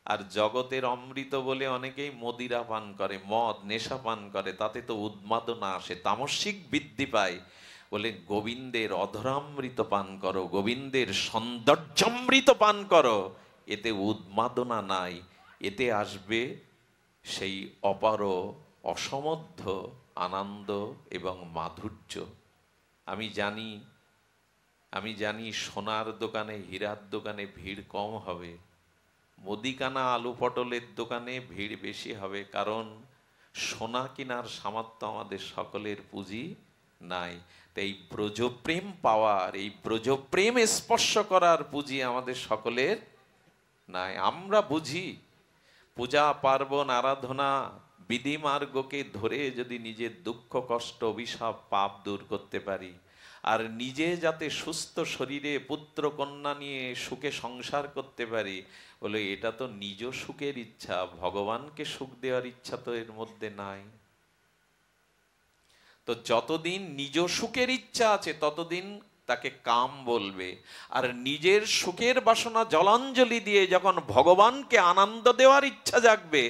আর জগতের অমৃত বলে অনেকেই মদিরা পান করে, মদ নেশা পান করে, তাতে তো উন্মাদনা আসে, তামসিক বৃদ্ধি পায়। বলে গোবিন্দের অধরামৃত পান করো, গোবিন্দের সৌন্দর্যামৃত পান করো, এতে উন্মাদনা নাই, এতে আসবে সেই অপার অসমধ্য আনন্দ এবং মাধুর্য। আমি জানি, আমি জানি সোনার দোকানে, হীরার দোকানে ভিড় কম হবে, মুদিখানা আলু পটলের দোকানে ভিড় বেশি হবে, কারণ সোনা কেনার সামর্থ্য আমাদের সকলের পুঁজি নাই। তাই এই ব্রজপ্রেম পাওয়ার, এই ব্রজপ্রেম স্পর্শ করার পুঁজি আমাদের সকলের নাই। আমরা বুঝি পূজা পার্বণ আরাধনা বিধিমার্গকে ধরে যদি নিজের দুঃখ কষ্ট অভিশাপ পাপ দূর করতে পারি, আর নিজে যাতে সুস্থ শরীরে পুত্র কন্যা নিয়ে সুখে সংসার করতে পারি, বলে এটা তো নিজ সুখের ইচ্ছা, ভগবানকে সুখ দেওয়ার ইচ্ছা তো এর মধ্যে নাই। তো যতদিন নিজ সুখের ইচ্ছা আছে ততদিন তাকে কাম বলবে। আর নিজের সুখের বাসনা জলাঞ্জলি দিয়ে যখন ভগবানকে আনন্দ দেওয়ার ইচ্ছা জাগবে,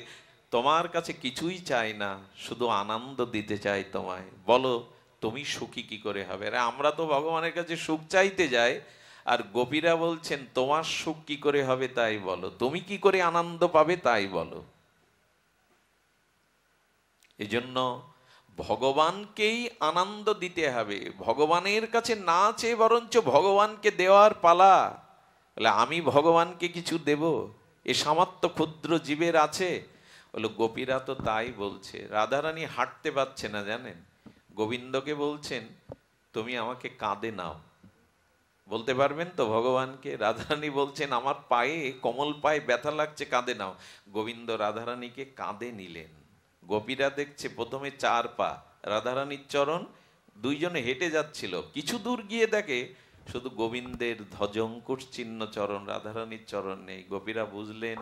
তোমার কাছে কিছুই চাই না, শুধু আনন্দ দিতে চাই তোমায়, বলো তুমি সুখী কি করে হবে। আরে আমরা তো ভগবানের কাছে সুখ চাইতে যাই, আর গোপীরা বলছেন তোমার সুখ কি করে হবে তাই বলো, তুমি কি করে আনন্দ পাবে তাই বলো। এজন্য ভগবানকেই আনন্দ দিতে হবে, ভগবানের কাছে না চেয়ে বরঞ্চ ভগবানকে দেওয়ার পালা। বলে আমি ভগবানকে কিছু দেব, এ সামর্থ্য ক্ষুদ্র জীবের আছে? বলে গোপীরা তো তাই বলছে। রাধারানী হাঁটতে পারছে না জানেন, গোবিন্দকে বলছেন তুমি আমাকে কাঁধে নাও। বলতে পারবেন তো ভগবানকে? রাধারানী বলছেন আমার পায়ে, কোমল পায়ে ব্যথা লাগছে, কাঁধে নাও। গোবিন্দ রাধারানীকে কাঁধে নিলেন। গোপীরা দেখছে প্রথমে 4 পা রাধারানীর চরণ, দুইজনে হেঁটে যাচ্ছিল, কিছু দূর গিয়ে দেখে শুধু গোবিন্দের ধ্বজঙ্কুশ চিহ্ন চরণ, রাধারানীর চরণ নেই। গোপীরা বুঝলেন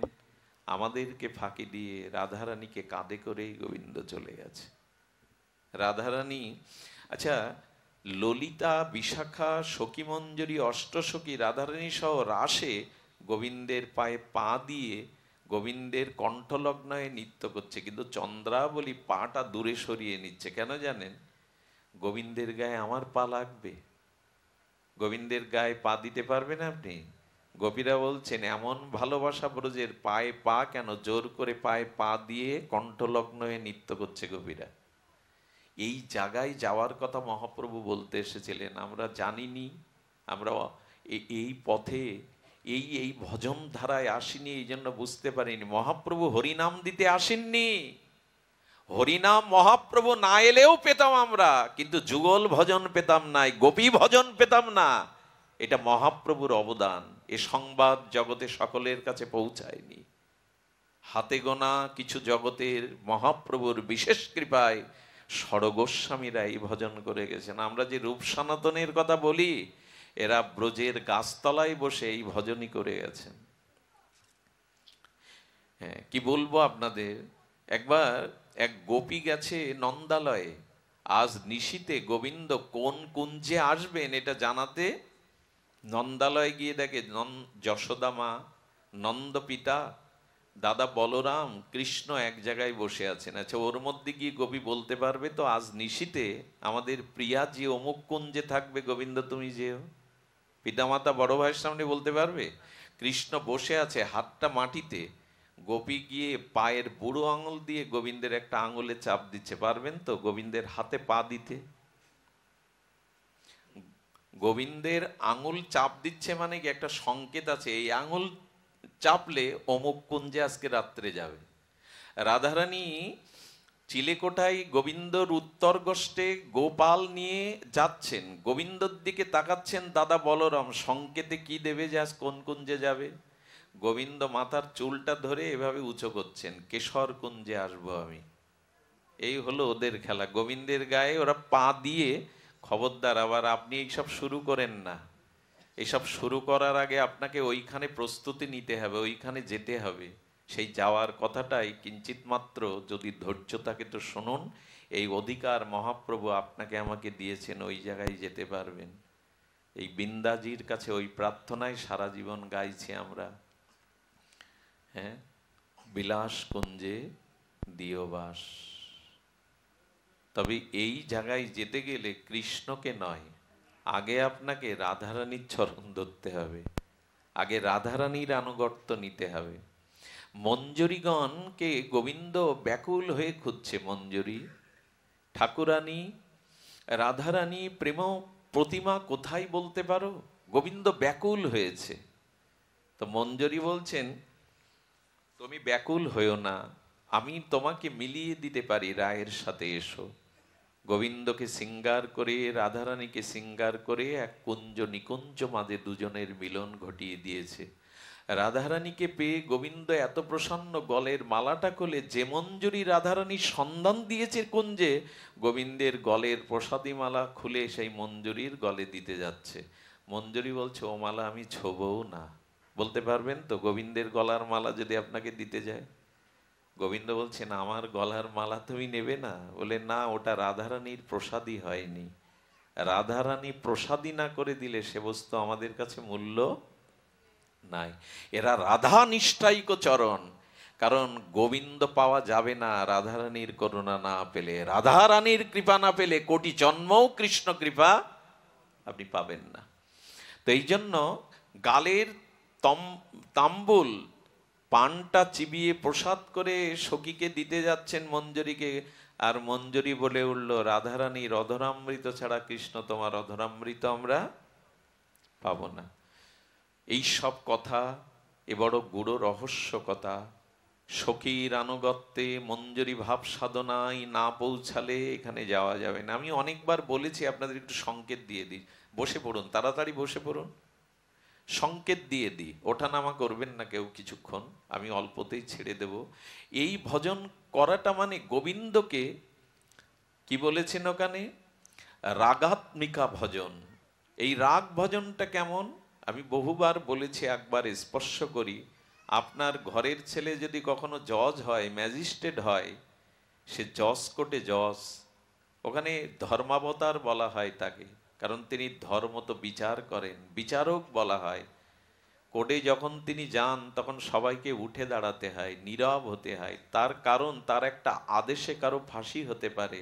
আমাদেরকে ফাঁকি দিয়ে রাধারানীকে কাঁধে করেই গোবিন্দ চলে গেছে। রাধারানী, আচ্ছা, ললিতা, বিশাখা, সখীমঞ্জরী, অষ্টসখী রাধারানী সহ রাসে গোবিন্দের পায়ে পা দিয়ে গোবিন্দের কণ্ঠলগ্নয়ে নৃত্য করছে, কিন্তু চন্দ্রাবলী পাটা দূরে সরিয়ে নিচ্ছে। কেন জানেন? গোবিন্দের গায়ে আমার পা লাগবে, গোবিন্দের গায়ে পা দিতে পারবেন আপনি? গোপীরা বলছেন এমন ভালোবাসা ব্রজের, পায়ে পা কেন, জোর করে পায়ে পা দিয়ে কণ্ঠলগ্ন হয়ে নৃত্য করছে গোপীরা। এই জায়গায় যাওয়ার কথা মহাপ্রভু বলতে এসেছিলেন, আমরা জানিনি, আমরা এই পথে এই এই ভজন ধারায় আসিনি, এই জন্য বুঝতে পারিনি। মহাপ্রভু হরিনাম দিতে আসেননি, হরিনাম মহাপ্রভু না এলেও পেতাম আমরা, কিন্তু যুগল ভজন পেতাম নাই, গোপী ভজন পেতাম না। এটা মহাপ্রভুর অবদান, এ সংবাদ জগতে সকলের কাছে পৌঁছায়নি। হাতে গোনা কিছু জগতের মহাপ্রভুর বিশেষ কৃপায় ষড়গোস্বামীরা এই ভজন করে গেছেন। আমরা যে রূপ সনাতনের কথা বলি, এরা ব্রজের গাছতলায় বসে এই ভজনই করে গেছেন। হ্যাঁ, কি বলবো আপনাদের, একবার এক গোপী গেছে নন্দালয়ে, আজ নিশীতে গোবিন্দ কোন কুঞ্জে আসবেন এটা জানাতে নন্দালয়ে গিয়ে দেখে যশোদা মা, নন্দ পিতা, দাদা বলরাম, কৃষ্ণ এক জায়গায় বসে আছেন। আচ্ছা, ওর মধ্যে গিয়ে গোপী বলতে পারবে তো আজ নিশীতে আমাদের প্রিয়া যে অমুক কুঞ্জে থাকবে, গোবিন্দ তুমি যেও? পিতামাতা বড় ভাইয়ের সামনে বলতে পারবে? কৃষ্ণ বসে আছে হাতটা মাটিতে, গোপী গিয়ে পায়ের বুড়ো আঙুল দিয়ে গোবিন্দের একটা আঙুলে চাপ দিচ্ছে, পারবেন তো গোবিন্দের হাতে পা দিতে? গোবিন্দের আঙুল চাপ দিচ্ছে মানে কি একটা সংকেত আছে, এই আঙুল চাপলে অমুক কুঞ্জে আজকে রাত্রে যাবে। রাধারানী চিলেকোঠায় গোবিন্দর উত্তর গোষ্ঠে গোপাল নিয়ে যাচ্ছেন, গোবিন্দর দিকে তাকাচ্ছেন দাদা বলরাম, সংকেতে কি দেবে যে আজ কোন কুঞ্জে যাবে? গোবিন্দ মাথার চুলটা ধরে এভাবে উঁচু করছেন, কেশর কুঞ্জে আসবো আমি। এই হলো ওদের খেলা, গোবিন্দের গায়ে ওরা পা দিয়ে। খবরদার আবার আপনি এইসব শুরু করেন না, এসব শুরু করার আগে আপনাকে ওইখানে প্রস্তুতি নিতে হবে, ওইখানে যেতে হবে। সেই যাওয়ার কথাটাই কিঞ্চিত মাত্র যদি ধৈর্য থাকে তো শুনুন, এই অধিকার মহাপ্রভু আপনাকে আমাকে দিয়েছেন, ওই জায়গায় যেতে পারবেন। এই বিন্দাজির কাছে ওই প্রার্থনায় সারা জীবন গাইছি আমরা। হ্যাঁ, বিলাস কুঞ্জে দিও বাস। তবে এই জায়গায় যেতে গেলে কৃষ্ণকে নয়, আগে আপনাকে রাধারানীর চরণ ধরতে হবে, আগে রাধারানীর আনুগত্য নিতে হবে। মঞ্জরীগণকে গোবিন্দ ব্যাকুল হয়ে খুঁজছে। মঞ্জরী, ঠাকুরানী, রাধারানী প্রেম প্রতিমা কোথায় বলতে পারো? গোবিন্দ ব্যাকুল হয়েছে। তো মঞ্জরী বলছেন, তুমি ব্যাকুল হয়েও না, আমি তোমাকে মিলিয়ে দিতে পারি রায়ের সাথে, এসো। গোবিন্দকে সিঙ্গার করে, রাধারানীকে সিঙ্গার করে এক কুঞ্জ নিকুঞ্জ মাঝে দুজনের মিলন ঘটিয়ে দিয়েছে। রাধারানীকে পেয়ে গোবিন্দ এত প্রসন্ন, গলের মালাটা খুলে যে মঞ্জরী রাধারানীর সন্ধান দিয়েছে কুঞ্জে, গোবিন্দের গলের প্রসাদী মালা খুলে সেই মঞ্জরীর গলে দিতে যাচ্ছে। মঞ্জরী বলছে, ও মালা আমি ছোবও না। বলতে পারবেন তো গোবিন্দের গলার মালা যদি আপনাকে দিতে যায়? গোবিন্দ বলছেন, আমার গলার মালা তুমি নেবে না? বলে, না, ওটা রাধারানীর প্রসাদী হয়নি। রাধারানী প্রসাদী না করে দিলে সে বস্তু আমাদের কাছে মূল্য নাই। এরা রাধা নিষ্ঠাইক চরণ। কারণ গোবিন্দ পাওয়া যাবে না রাধারানীর করুণা না পেলে, রাধারানীর কৃপা না পেলে কোটি জন্মও কৃষ্ণ কৃপা আপনি পাবেন না। তো এই জন্য গালের তাম্বুল পানটা চিবিয়ে প্রসাদ করে সখীকে দিতে যাচ্ছেন মঞ্জরীকে, আর মঞ্জরী বলে উঠল, রাধারানীর অধরামৃত ছাড়া কৃষ্ণ তোমার অধরামৃত আমরা পাবো না। এই সব কথা এ বড় গূঢ় রহস্য কথা। সখীর আনুগত্যে মঞ্জরী ভাব সাধনায় না পৌঁছালে এখানে যাওয়া যাবে না। আমি অনেকবার বলেছি, আপনাদের একটু সংকেত দিয়ে দিই। বসে পড়ুন, তাড়াতাড়ি বসে পড়ুন, সংকেত দিয়ে দিই। ওঠানামা করবেন না কেউ কিছুক্ষণ, আমি অল্পতেই ছেড়ে দেব। এই ভজন করাটা মানে গোবিন্দকে কি বলেছেন ওখানে? রাগাত্মিকা ভজন। এই রাগ ভজনটা কেমন আমি বহুবার বলেছি, একবার স্পর্শ করি। আপনার ঘরের ছেলে যদি কখনো জজ হয়, ম্যাজিস্ট্রেট হয়, সে জজ কোর্টে জজ, ওখানে ধর্মাবতার বলা হয় তাকে, কারণ তিনি ধর্ম তো বিচার করেন, বিচারক বলা হয়। কোর্টে যখন তিনি যান তখন সবাইকে উঠে দাঁড়াতে হয়, নীরব হতে হয়। তার কারণ তার একটা আদেশে কারো ফাঁসি হতে পারে,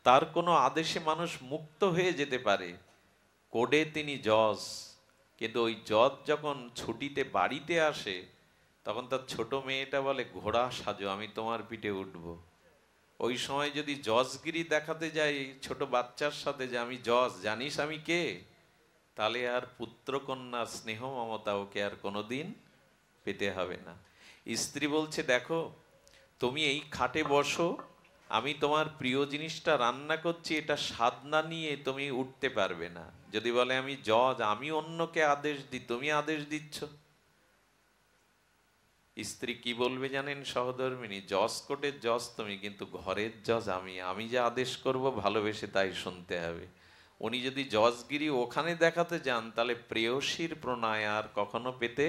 তার কোনো আদেশে মানুষ মুক্ত হয়ে যেতে পারে। কোর্টে তিনি জজ, কিন্তু ওই জজ যখন ছুটিতে বাড়িতে আসে তখন তার ছোট মেয়েটা বলে, ঘোড়া সাজো, আমি তোমার পিঠে উঠবো। ওই সময় যদি জজগিরি দেখাতে যাই ছোট বাচ্চার সাথে যে আমি জজ, জানিস আমি কে, তাহলে আর পুত্রকন্যার স্নেহ মমতা ওকে আর কোনোদিন পেতে হবে না। স্ত্রী বলছে, দেখো তুমি এই খাটে বসো, আমি তোমার প্রিয় জিনিসটা রান্না করছি, এটা স্বাদ না নিয়ে তুমি উঠতে পারবে না। যদি বলে আমি জজ, আমি অন্যকে আদেশ দিই, তুমি আদেশ দিচ্ছ। স্ত্রী কি বলবে জানেন সহধর্মিনী? জজ কোর্টের জজ তুমি, কিন্তু ঘরের জজ আমি। আমি যে আদেশ করব ভালোবেসে তাই শুনতে হবে। উনি যদি জজগিরি ওখানে দেখাতে যান তাহলে প্রেয়সীর প্রণয় আর কখনো পেতে।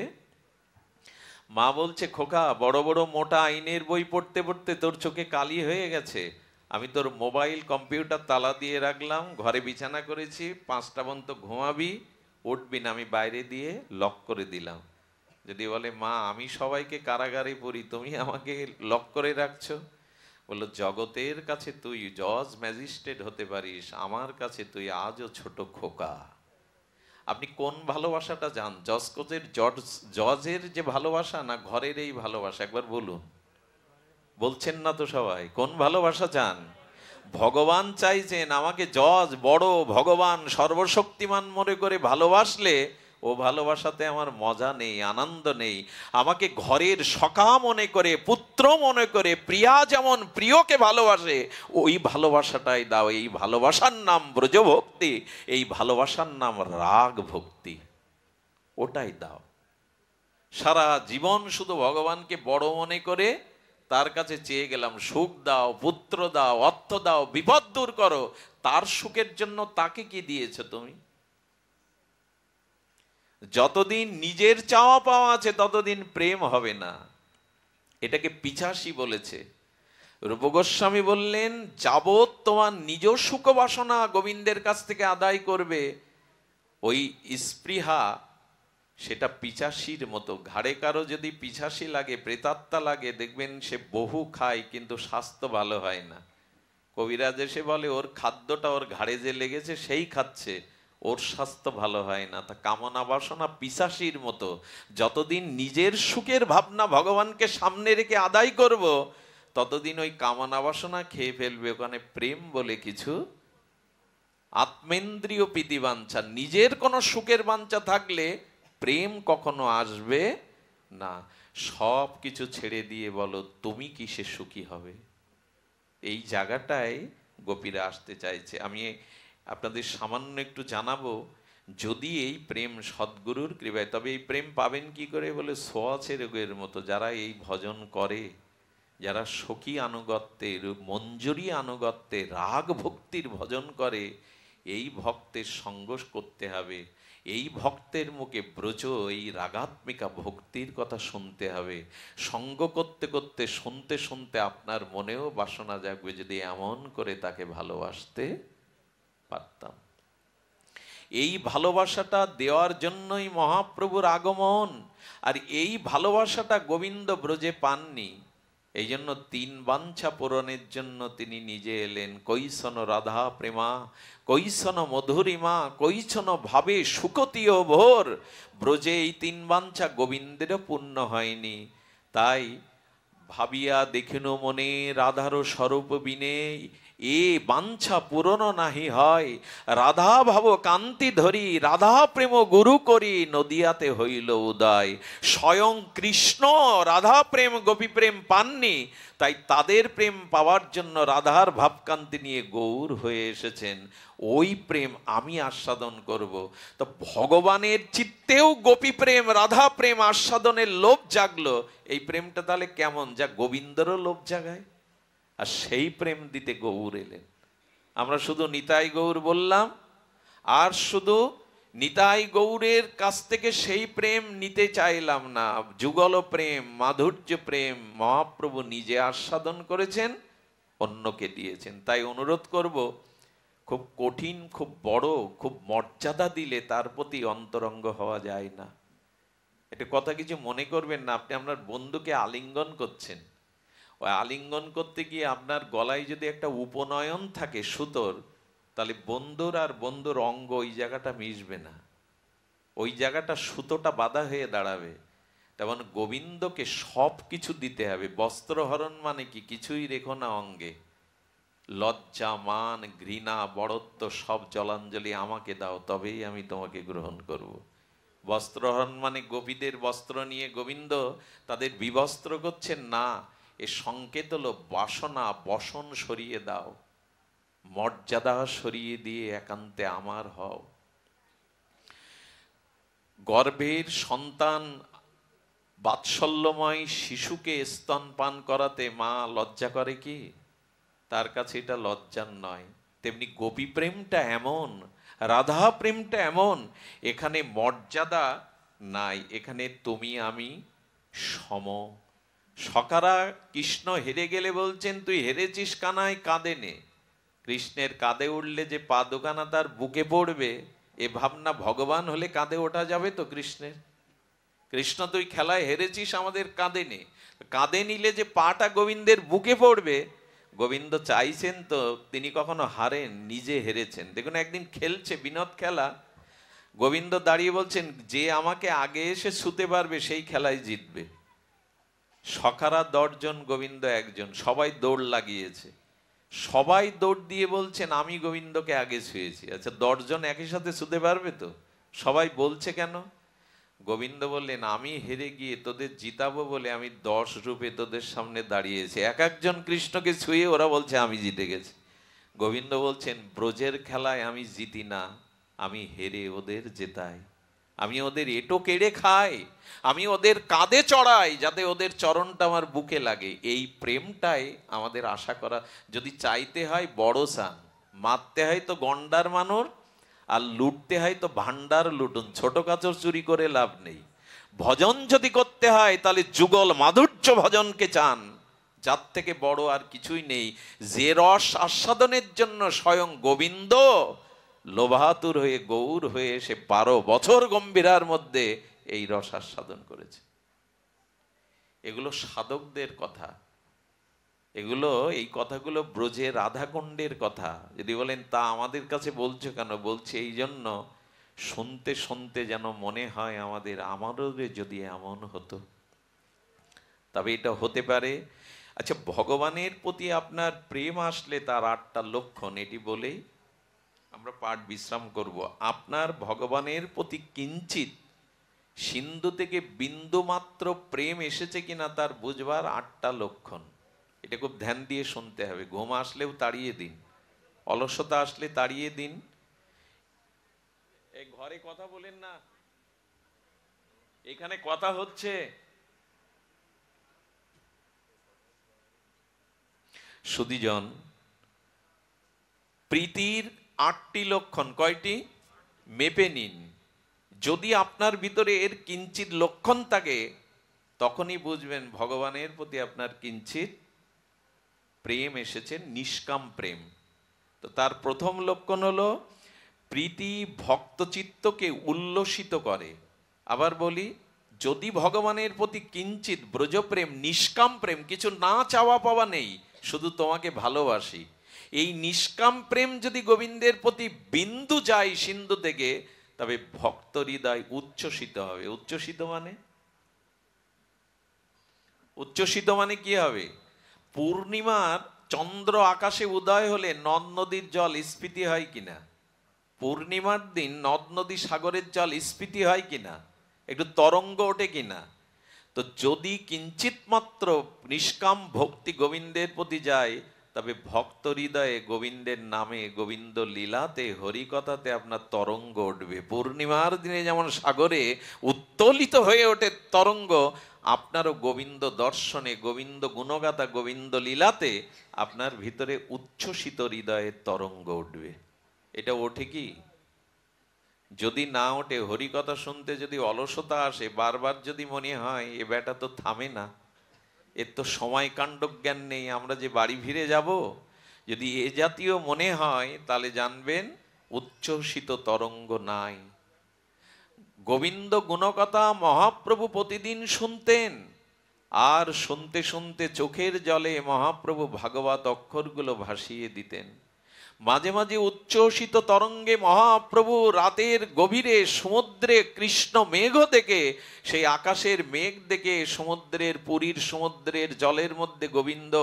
মা বলছে, খোকা বড় বড় মোটা আইনের বই পড়তে পড়তে তোর চোখে কালি হয়ে গেছে। আমি তোর মোবাইল কম্পিউটার তালা দিয়ে রাখলাম, ঘরে বিছানা করেছি, 5টা পর্যন্ত ঘুমাবি, উঠবি না, আমি বাইরে দিয়ে লক করে দিলাম। যদি বলে, মা আমি সবাইকে কারাগারে পড়ি, তুমি আমাকে লক করে রাখছো। বললো, জগতের কাছে তুই জজ ম্যাজিস্ট্রেট হতে পারিস, আমার কাছে তুই আজও ছোট খোকা। আপনি কোন ভালোবাসাটা চান? জজ কোর্টের জজের যে ভালোবাসা, না ঘরের এই ভালোবাসা? একবার বলুন। বলছেন না তো সবাই। কোন ভালোবাসা চান? ভগবান চাইছেন আমাকে জজ, বড় ভগবান সর্বশক্তিমান মনে করে ভালোবাসলে ও ভালোবাসাতে আমার মজা নেই, আনন্দ নেই। আমাকে ঘরের সখা মনে করে, পুত্র মনে করে, প্রিয়া যেমন প্রিয়কে ভালোবাসে, ওই ভালোবাসাটাই দাও। এই ভালোবাসার নাম ব্রজভক্তি, এই ভালোবাসার নাম রাগ ভক্তি, ওটাই দাও। সারা জীবন শুধু ভগবানকে বড় মনে করে তার কাছে চেয়ে গেলাম, সুখ দাও, পুত্র দাও, অর্থ দাও, বিপদ দূর করো। তার সুখের জন্য তাকে কি দিয়েছো তুমি? যতদিন নিজের চাওয়া পাওয়া আছে ততদিন প্রেম হবে না। এটাকে পিছাসী বলেছে। রূপ গোস্বামী বললেন, যাবৎ তোমার নিজ সুখ বাসনা গোবিন্দের কাছ থেকে আদায় করবে, ওই স্পৃহা সেটা পিচাসির মতো। ঘাড়ে কারো যদি পিছাসি লাগে, প্রেতাত্মা লাগে, দেখবেন সে বহু খায় কিন্তু স্বাস্থ্য ভালো হয় না। কবিরাজ এসে বলে ওর খাদ্যটা ওর ঘাড়ে যে লেগেছে সেই খাচ্ছে, ওর স্বাস্থ্য ভালো হয় না। তা কামনা বাসনা পিশাচির মতো, যতদিন নিজের সুখের ভাবনা ভগবানকে সামনে রেখে আদায় করব, ততদিন ওই কামনা বাসনা খেয়ে ফেলবে। ওখানে প্রেম বলে কিছু, আত্মেন্দ্রিয় প্রীতিবাঞ্ছা, নিজের কোনো সুখের বাঞ্ছা থাকলে প্রেম কখনো আসবে না। সব কিছু ছেড়ে দিয়ে বলো তুমি কিসে সুখী হবে, এই জায়গাটায় গোপীরা আসতে চাইছে। আমি আপনাদের সামান্য একটু জানাবো, যদি এই প্রেম সদ্গুরুর কৃপায়, তবে এই প্রেম পাবেন কি করে বলে, ছোঁয়াচে রোগের মতো যারা এই ভজন করে, যারা সখী আনুগত্যে, মঞ্জুরি আনুগত্যে, রাগ ভক্তির ভজন করে, এই ভক্তের সঙ্গ করতে হবে। এই ভক্তের মুখে ব্রজ এই রাগাত্মিকা ভক্তির কথা শুনতে হবে। সঙ্গ করতে করতে, শুনতে শুনতে আপনার মনেও বাসনা জাগবে, যদি এমন করে তাকে ভালোবাসতে পারতাম। এই ভালোবাসাটা দেওয়ার জন্যই মহাপ্রভুর আগমন। আর এই ভালোবাসাটা গোবিন্দ ব্রজে পাননি, এই জন্য 3 বাঞ্ছা পূরণের জন্য তিনি নিজে এলেন। কৈশন রাধা প্রেমা, কৈশন মধুরিমা, কৈশন ভাবে সুকতীয় ভোর। ব্রজে এই 3 বাঞ্ছা গোবিন্দেরও পূর্ণ হয়নি। তাই ভাবিয়া দেখিন মনে রাধার স্বরূপ বিনে, এ বাঞ্ছা পূরণ নাহি হয়। রাধা ভাব কান্তি ধরি, রাধা প্রেম গুরু করি, নদিয়াতে হইল উদয়। স্বয়ং কৃষ্ণ রাধা প্রেম গোপী প্রেম পাননি, তাই তাদের প্রেম পাওয়ার জন্য রাধার ভাবকান্তি নিয়ে গৌর হয়ে এসেছেন। ওই প্রেম আমি আস্বাদন করব। তো ভগবানের চিত্তেও গোপী প্রেম, রাধা প্রেম আস্বাদনের লোভ জাগলো। এই প্রেমটা তাহলে কেমন, যা গোবিন্দরও লোভ জাগায়। আর সেই প্রেম দিতে গৌর এলেন। আমরা শুধু নিতাই গৌর বললাম, আর শুধু নিতাই গৌরের কাছ থেকে সেই প্রেম নিতে চাইলাম না। যুগল প্রেম, মাধুর্য প্রেম মহাপ্রভু নিজে আস্বাদন করেছেন, অন্যকে দিয়েছেন। তাই অনুরোধ করব, খুব কঠিন, খুব বড়, খুব মর্যাদা দিলে তার প্রতি অন্তরঙ্গ হওয়া যায় না। এটা কথা কিছু মনে করবেন না। আপনি আপনার বন্ধুকে আলিঙ্গন করছেন, ওই আলিঙ্গন করতে গিয়ে আপনার গলায় যদি একটা উপনয়ন থাকে সুতোর, তাহলে বন্ধুর আর বন্ধুর অঙ্গ ওই জায়গাটা মিশবে না, ওই জায়গাটা সুতোটা বাঁধা হয়ে দাঁড়াবে। তেমন গোবিন্দকে সব কিছু দিতে হবে। বস্ত্রহরণ মানে কি, কিছুই রেখো না অঙ্গে। লজ্জা, মান, ঘৃণা, বড়ত্ব সব জলাঞ্জলি আমাকে দাও, তবেই আমি তোমাকে গ্রহণ করব। বস্ত্রহরণ মানে গোপীদের বস্ত্র নিয়ে গোবিন্দ তাদের বিবস্ত্র করছেন না, এ সংকেত হলো বাসনা বসন সরিয়ে দাও, মর্যাদা সরিয়ে দিয়ে একান্তে আমার হও। গর্ভের সন্তান বাৎসল্যময় শিশুকে স্তনপান করাতে মা লজ্জা করে কি? তার কাছে এটা লজ্জার নয়। তেমনি গোপী প্রেমটা এমন, রাধা প্রেমটা এমন, এখানে মর্যাদা নাই, এখানে তুমি আমি সম। সখারা কৃষ্ণ হেরে গেলে বলছেন তুই হেরেছিস কানাই, কাঁদে নে। কৃষ্ণের কাঁধে উঠলে যে পা দোকানা তার বুকে পড়বে, এ ভাবনা ভগবান হলে কাঁধে ওঠা যাবে তো কৃষ্ণের? কৃষ্ণ তুই খেলায় হেরেছিস, আমাদের কাঁধে নে। কাঁধে নিলে যে পাটা গোবিন্দের বুকে পড়বে, গোবিন্দ চাইছেন তো তিনি কখনো হারেন, নিজে হেরেছেন। দেখুন একদিন খেলছে বিনোদ খেলা, গোবিন্দ দাঁড়িয়ে বলছেন যে আমাকে আগে এসে ছুতে পারবে সেই খেলায় জিতবে। সখারা 10 জন, গোবিন্দ 1 জন, সবাই দৌড় লাগিয়েছে। সবাই দৌড় দিয়ে বলছেন আমি গোবিন্দকে আগে ছুঁয়েছি। আচ্ছা 10 জন একই সাথে ছুতে পারবে তো? সবাই বলছে কেন? গোবিন্দ বললেন আমি হেরে গিয়ে তোদের জিতাবো বলে আমি 10 রূপে তোদের সামনে দাঁড়িয়েছি, এক একজন কৃষ্ণকে ছুঁয়ে ওরা বলছে আমি জিতে গেছি। গোবিন্দ বলছেন ব্রজের খেলায় আমি জিতি না, আমি হেরে ওদের জেতাই। আমি ওদের এঁটো কেড়ে খাই, আমি ওদের কাঁধে চড়াই যাতে ওদের চরণটা আমার বুকে লাগে। এই প্রেমটাই আমাদের আশা করা। যদি চাইতে হয় বড় চান, মারতে হয় তো গন্ডার মানুষ, আর লুটতে হয় তো ভান্ডার লুটুন, ছোট কাচর চুরি করে লাভ নেই। ভজন যদি করতে হয় তাহলে যুগল মাধুর্য ভজনকে চান, যার থেকে বড় আর কিছুই নেই। যে রস আস্বাদনের জন্য স্বয়ং গোবিন্দ লোভাতুর হয়ে গৌর হয়ে এসে 12 বছর গম্ভীরার মধ্যে এই রস আস্বাদন করেছে। এগুলো সাধকদের কথা, এগুলো এই কথাগুলো ব্রজের রাধাকুণ্ডের কথা। যদি বলেন তা আমাদের কাছে বলছো কেন, বলছে এই জন্য শুনতে শুনতে যেন মনে হয় আমারও যদি এমন হতো। তবে এটা হতে পারে। আচ্ছা, ভগবানের প্রতি আপনার প্রেম আসলে তার 8টা লক্ষণ, এটি বলেই আমরা পাঠ বিশ্রাম করব। আপনার ভগবানের প্রতি কিঞ্চিত সিন্ধু থেকে বিন্দু মাত্র প্রেম এসেছে কিনা তার বুঝবার 8টা লক্ষণ। এটা খুব ধ্যান দিয়ে শুনতে হবে। ঘুম আসলেও তাড়িয়ে দিন, অলসতা আসলে তাড়িয়ে দিন। এই ঘরে কথা বলেন না, এখানে কথা হচ্ছে। সুধীজন, প্রীতির 8টি লক্ষণ কয়টি মেপে নিন। যদি আপনার ভিতরে এর কিঞ্চিত লক্ষণ থাকে, তখনই বুঝবেন ভগবানের প্রতি আপনার কিঞ্চিত প্রেম এসেছে, নিষ্কাম প্রেম। তো তার প্রথম লক্ষণ হলো প্রীতি ভক্তচিত্তকে উল্লসিত করে। আবার বলি, যদি ভগবানের প্রতি কিঞ্চিত ব্রজপ্রেম, নিষ্কাম প্রেম, কিছু না চাওয়া পাওয়া নেই, শুধু তোমাকে ভালোবাসি, এই নিষ্কাম প্রেম যদি গোবিন্দের প্রতি বিন্দু যায় সিন্ধু থেকে, তবে ভক্ত হৃদয় উচ্ছ্বসিত হবে। উচ্ছ্বসিত মানে কি হবে? পূর্ণিমার চন্দ্র আকাশে উদয় হলে নদ নদীর জল স্ফীতি হয় কিনা? পূর্ণিমার দিন নদ নদী সাগরের জল স্ফীতি হয় কিনা? একটু তরঙ্গ ওঠে কিনা? তো যদি কিঞ্চিত মাত্র নিষ্কাম ভক্তি গোবিন্দের প্রতি যায়, তবে ভক্ত হৃদয়ে গোবিন্দের নামে, গোবিন্দ লীলাতে, হরিকথাতে আপনার তরঙ্গ উঠবে। পূর্ণিমার দিনে যেমন সাগরে উত্তোলিত হয়ে ওঠে তরঙ্গ, আপনারও গোবিন্দ দর্শনে, গোবিন্দ গুণগাথা, গোবিন্দ লীলাতে আপনার ভিতরে উচ্ছ্বসিত হৃদয়ের তরঙ্গ উঠবে। এটা ওঠে কি? যদি না ওঠে, হরিকথা শুনতে যদি অলসতা আসে, বারবার যদি মনে হয় এ বেটা তো থামে না, এর তো সময় কাণ্ড জ্ঞান নেই, আমরা যে বাড়ি ফিরে যাব, যদি এ জাতীয় মনে হয়, তাহলে জানবেন উচ্ছ্বসিত তরঙ্গ নাই। গোবিন্দ গুণকথা মহাপ্রভু প্রতিদিন শুনতেন, আর শুনতে শুনতে চোখের জলে মহাপ্রভু ভাগবত অক্ষরগুলো ভাসিয়ে দিতেন। মাঝে মাঝে উচ্ছ্বসিত তরঙ্গে মহাপ্রভু রাতের গভীরে সমুদ্রে কৃষ্ণ মেঘ দেখে, সেই আকাশের মেঘ দেখে সমুদ্রের, পুরীর সমুদ্রের জলের মধ্যে গোবিন্দ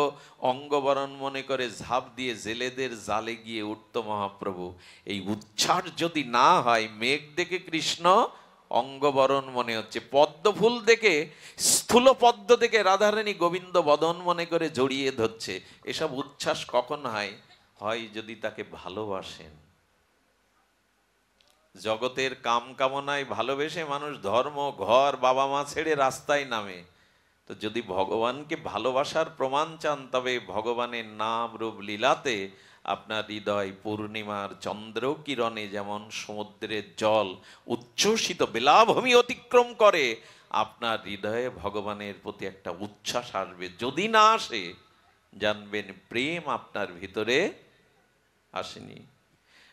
অঙ্গবরণ মনে করে ঝাঁপ দিয়ে জেলেদের জালে গিয়ে উঠত মহাপ্রভু। এই উচ্ছ্বাস যদি না হয়, মেঘ দেখে কৃষ্ণ অঙ্গবরণ মনে হচ্ছে, পদ্ম ফুল দেখে, স্থূল পদ্ম দেখে রাধারানী গোবিন্দ বদন মনে করে জড়িয়ে ধরছে, এসব উচ্ছ্বাস কখন হয়? হয় যদি তাকে ভালোবাসেন। জগতের কাম কামনায় ভালোবেসে মানুষ ধর্ম, ঘর, বাবা মা ছেড়ে রাস্তায় নামে। তো যদি ভগবানকে ভালোবাসার প্রমাণ চান, তবে ভগবানের নাম রূপ লীলাতে আপনার হৃদয় পূর্ণিমার চন্দ্র কিরণে যেমন সমুদ্রের জল উচ্ছ্বসিত বেলাভূমি অতিক্রম করে, আপনার হৃদয়ে ভগবানের প্রতি একটা উচ্ছ্বাস আসবে। যদি না আসে, জানবেন প্রেম আপনার ভিতরে আসেনি।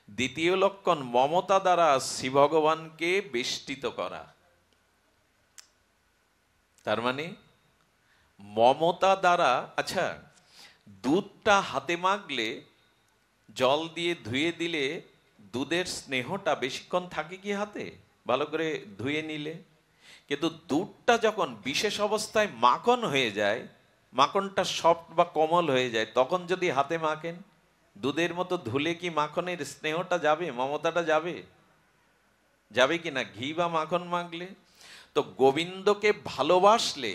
দ্বিতীয় লক্ষণ, মমতা দ্বারা শ্রী ভগবানকে বেষ্টিত করা। তার মানে মমতা দ্বারা, আচ্ছা, দুধটা হাতে মাখলে, জল দিয়ে ধুয়ে দিলে দুধের স্নেহটা বেশিক্ষণ থাকে কি হাতে? ভালো করে ধুয়ে নিলে। কিন্তু দুধটা যখন বিশেষ অবস্থায় মাখন হয়ে যায়, মাখনটা সফট বা কোমল হয়ে যায়, তখন যদি হাতে মাখেন, দুধের মতো ধুলে কি মাখনের স্নেহটা যাবে, মমতাটা যাবে? যাবে কি না? ঘি বা মাখন মাখলে। তো গোবিন্দকে ভালোবাসলে,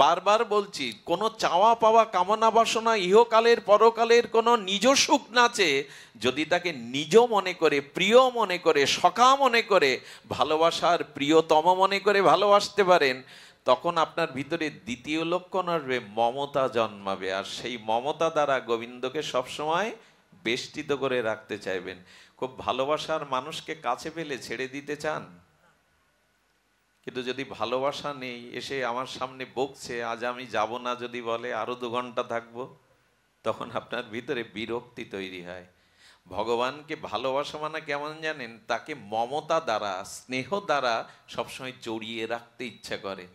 বারবার বলছি, কোনো চাওয়া পাওয়া, কামনা বাসনা, ইহকালের পরকালের কোনো নিজ সুখ নাচে, যদি তাকে নিজ মনে করে, প্রিয় মনে করে, সখা মনে করে, ভালোবাসার প্রিয়তম মনে করে ভালোবাসতে পারেন, তখন আপনার ভিতরে দ্বিতীয় লক্ষণ আসবে, মমতা জন্মাবে। আর সেই মমতা দ্বারা গোবিন্দকে সবসময় বেষ্টিত করে রাখতে চাইবেন। খুব ভালোবাসার মানুষকে কাছে পেলে ছেড়ে দিতে চান, কিন্তু যদি ভালোবাসা নেই, এসে আমার সামনে বকছে, আজ আমি যাব না যদি বলে, আরো 2 ঘন্টা থাকবো, তখন আপনার ভিতরে বিরক্তি তৈরি হয়। ভগবানকে ভালোবাসা মানে কেমন জানেন? তাকে মমতা দ্বারা, স্নেহ দ্বারা সবসময় জড়িয়ে রাখতে ইচ্ছা করে।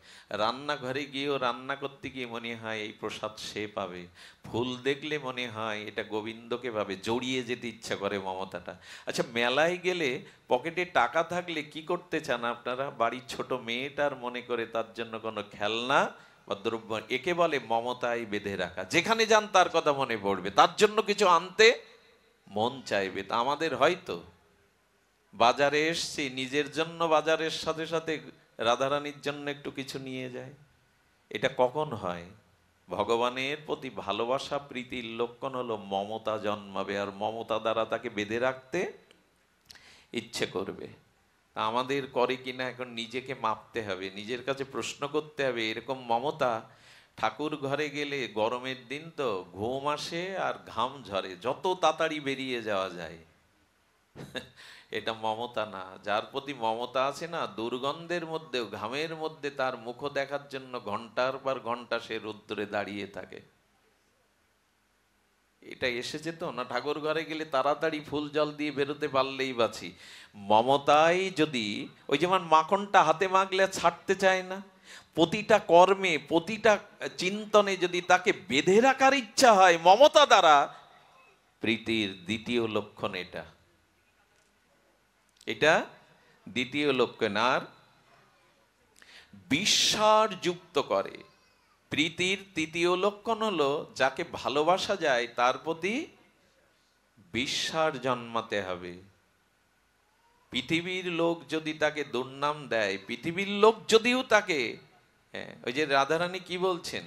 রান্নাঘরে গিয়েও রান্না করতে গিয়ে মনে হয় এই প্রসাদ সে পাবে, ফুল দেখলে মনে হয় এটা গোবিন্দকে পাবে, জড়িয়ে যেতে ইচ্ছা করে মমতাটা। আচ্ছা, মেলায় গেলে পকেটে টাকা থাকলে কি করতে চান আপনারা? বাড়ির ছোট মেয়েটার মনে করে তার জন্য কোনো খেলনা বা দ্রব্য, একে বলে মমতায় বেঁধে রাখা। যেখানে যান তার কথা মনে পড়বে, তার জন্য কিছু আনতে মন চাইবে। তা আমাদের হয়তো বাজারে এসছি, নিজের জন্য বাজারের সাথে সাথে রাধারানীর জন্য একটু কিছু নিয়ে যায়। এটা কখন হয়? ভগবানের প্রতি ভালোবাসা, প্রীতির লক্ষণ হলো মমতা জন্মাবে, আর মমতা দ্বারা তাকে বেঁধে রাখতে ইচ্ছে করবে। তা আমাদের করে কিনা এখন নিজেকে মাপতে হবে, নিজের কাছে প্রশ্ন করতে হবে। এরকম মমতা ঠাকুর ঘরে গেলে, গরমের দিন তো ঘুম আসে আর ঘাম ঝরে, যত তাড়াতাড়ি বেরিয়ে যাওয়া যায়। এটা মমতা না। যার প্রতি মমতা আছে না, দুর্গন্ধের মধ্যেও, ঘামের মধ্যে তার মুখ দেখার জন্য ঘন্টার পর ঘন্টা সে রোদ্দুরে দাঁড়িয়ে থাকে। এটা এসেছে তো না, ঠাকুর ঘরে গেলে তাড়াতাড়ি ফুল জল দিয়ে বেরোতে পারলেই বাঁচি। মমতাই যদি, ওই যেমন মাখনটা হাতে মাখলে ছাড়তে চায় না, প্রতিটা কর্মে, প্রতিটা চিন্তনে যদি তাকে বেঁধে রাখার ইচ্ছা হয় মমতা দ্বারা, প্রীতির দ্বিতীয় লক্ষণ এটা। এটা দ্বিতীয় লক্ষণ। আর বিশ্বাস যুক্ত করে। প্রীতির তৃতীয় লক্ষণ হলো যাকে ভালোবাসা যায় তার প্রতি বিশ্বাস জন্মাতে হবে। পৃথিবীর লোক যদি তাকে দুর্নাম দেয়, পৃথিবীর লোক যদিও তাকে, ওই যে রাধারানী কি বলছেন,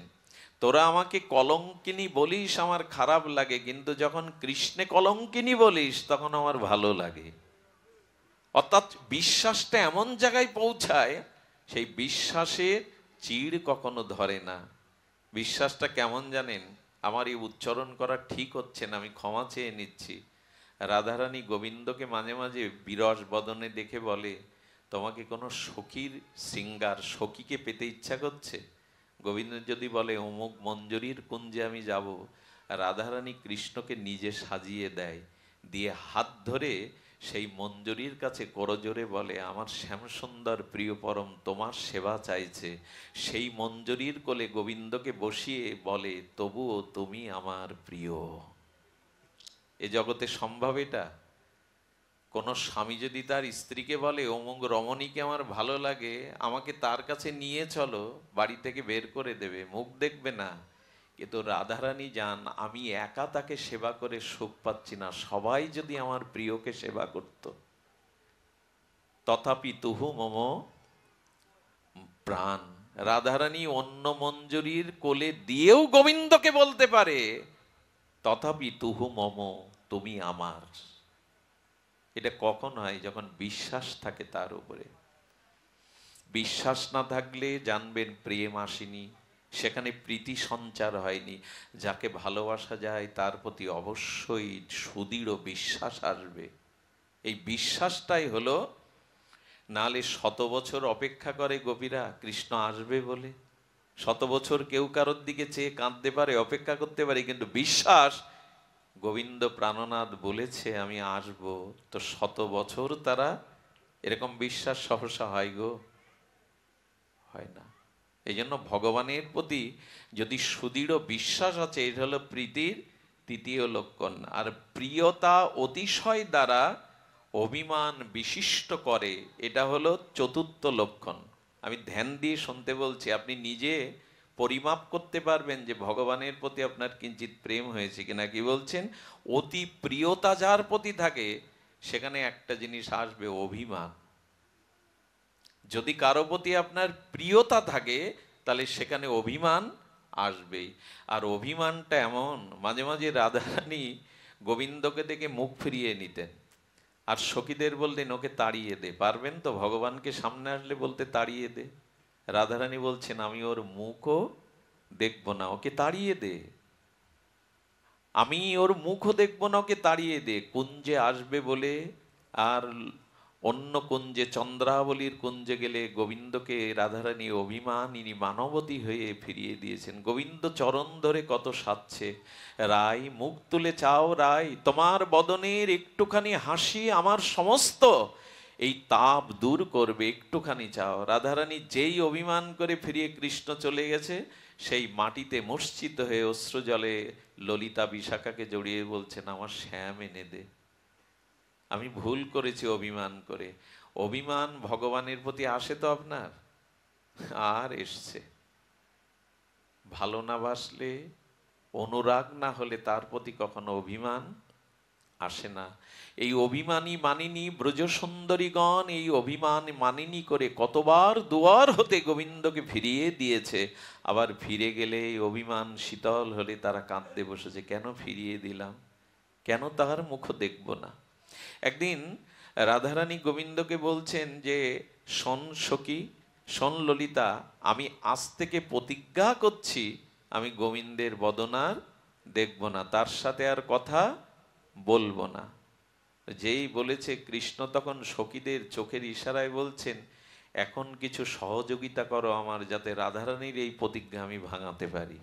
তোরা আমাকে কলঙ্কিনী বলিস আমার খারাপ লাগে, কিন্তু যখন কৃষ্ণে কলঙ্কিনী বলিস তখন আমার ভালো লাগে। অর্থাৎ বিশ্বাসটা এমন জায়গায় পৌঁছায়, সেই বিশ্বাসের চিড় কখনো ধরে না। বিশ্বাসটা কেমন জানেন? আমার এই উচ্চারণ করা ঠিক হচ্ছে না, আমি ক্ষমা চেয়ে নিচ্ছি। রাধারানী গোবিন্দকে মাঝে মাঝে বিরস বদনে দেখে বলে, তোমাকে কোনো সখীর শৃঙ্গার, সখীকে পেতে ইচ্ছা করছে? গোবিন্দ যদি বলে অমুক মঞ্জরীর কুঞ্জে আমি যাব, রাধারানী কৃষ্ণকে নিজে সাজিয়ে দেয়, দিয়ে হাত ধরে সেই মঞ্জরীর কাছে করজোরে বলে, আমার শ্যামসুন্দর প্রিয় পরম তোমার সেবা চাইছে। সেই মঞ্জরীর কোলে গোবিন্দকে বসিয়ে বলে, তবুও তুমি আমার প্রিয়। এ জগতে সম্ভব এটা? কোন স্বামী যদি তার স্ত্রীকে বলে, অমুক রমণীকে আমার ভালো লাগে, আমাকে তার কাছে নিয়ে চলো, বাড়ি থেকে বের করে দেবে, মুখ দেখবে না। কিন্তু রাধারানী জান, আমি একা তাকে সেবা করে সুখ পাচ্ছি না, সবাই যদি আমার প্রিয়কে সেবা করত। তথাপি তুহু মম প্রাণ। রাধারানী অন্য মঞ্জরীর কোলে দিয়েও গোবিন্দকে বলতে পারে, তথাপি তুহু মম, তুমি আমার। এটা কখন হয়? যখন বিশ্বাস থাকে তার উপরে। বিশ্বাস না থাকলে জানবেন প্রেম আসেনি, সেখানে প্রীতি সঞ্চার হয়নি। যাকে ভালোবাসা যায় তার প্রতি অবশ্যই সুদৃঢ় বিশ্বাস আসবে। এই বিশ্বাসটাই হলো, নালে 100 বছর অপেক্ষা করে গোপীরা কৃষ্ণ আসবে বলে। 100 বছর কেউ কারোর দিকে চেয়ে কাঁদতে পারে, অপেক্ষা করতে পারে, কিন্তু বিশ্বাস, গোবিন্দ প্রাণনাথ বলেছে আমি আসব, তো 100 বছর তারা এরকম বিশ্বাস সহসা হয় গো? হয় না। এই জন্য ভগবানের প্রতি যদি সুদৃঢ় বিশ্বাস আছে, এটা হলো প্রীতির তৃতীয় লক্ষণ। আর প্রিয়তা অতিশয় দ্বারা অভিমান বিশিষ্ট করে, এটা হলো চতুর্থ লক্ষণ। আমি ধ্যান দিয়ে শুনতে বলছি, আপনি নিজে পরিমাপ করতে পারবেন যে ভগবানের প্রতি আপনার কিঞ্চিত প্রেম হয়েছে কিনা। কি বলছেন? অতি প্রিয়তা যার প্রতি থাকে, সেখানে একটা জিনিস আসবে, অভিমান। যদি কারো প্রতি আপনার প্রিয়তা থাকে, তাহলে সেখানে অভিমান আসবেই। আর অভিমানটা এমন, মাঝে মাঝে রাধারানী গোবিন্দকে দেখে মুখ ফিরিয়ে নিতেন, আর সখীদের বলতেন ওকে তাড়িয়ে দে। পারবেন তো ভগবানকে সামনে আসলে বলতে তাড়িয়ে দে? রাধারানী বলছেন, আমি ওর মুখও দেখবো না, ওকে তাড়িয়ে দে। আমি ওর মুখও দেখবো না, ওকে তাড়িয়ে দে। কুঞ্জে আসবে বলে আর অন্য কুঞ্জে চন্দ্রাবলীর কুঞ্জে গেলে গোবিন্দকে রাধারানী অভিমানিনী মানবতী হয়ে ফিরিয়ে দিয়েছেন। গোবিন্দ চরণ ধরে কত সাধছে, রাই মুখ তুলে চাও রাই, তোমার বদনের একটুখানি হাসি আমার সমস্ত এই তাপ দূর করবে, একটুখানি চাও। রাধারানী যেই অভিমান করে ফিরিয়ে কৃষ্ণ চলে গেছে, সেই মাটিতে মূর্ছিত হয়ে অশ্রু জলে ললিতা বিশাখাকে জড়িয়ে বলছেন, আমার শ্যাম এনে দে, আমি ভুল করেছি অভিমান করে। অভিমান ভগবানের প্রতি আসে তো আপনার? আর এসছে। ভালো না বাসলে, অনুরাগ না হলে তার প্রতি কখনো অভিমান আসে না। এই অভিমানী মানিনী ব্রজসুন্দরীগণ এই অভিমান মানিনী করে কতবার দুয়ার হতে গোবিন্দকে ফিরিয়ে দিয়েছে, আবার ফিরে গেলে এই অভিমান শীতল হলে তারা কাঁদতে বসেছে, কেন ফিরিয়ে দিলাম, কেন তাহার মুখ দেখব না। একদিন রাধারানী গোবিন্দকে বলছেন যে, শোন সখী, শোন ললিতা, আমি আজ থেকে প্রতিজ্ঞা করছি আমি গোবিন্দের বদনার দেখব না, তার সাথে আর কথা বলবো না। যেই বলেছে, কৃষ্ণ তখন সখীদের চোখের ইশারায় বলছেন, এখন কিছু সহযোগিতা করো আমার, যাতে রাধারানীর এই প্রতিজ্ঞা আমি ভাঙাতে পারি।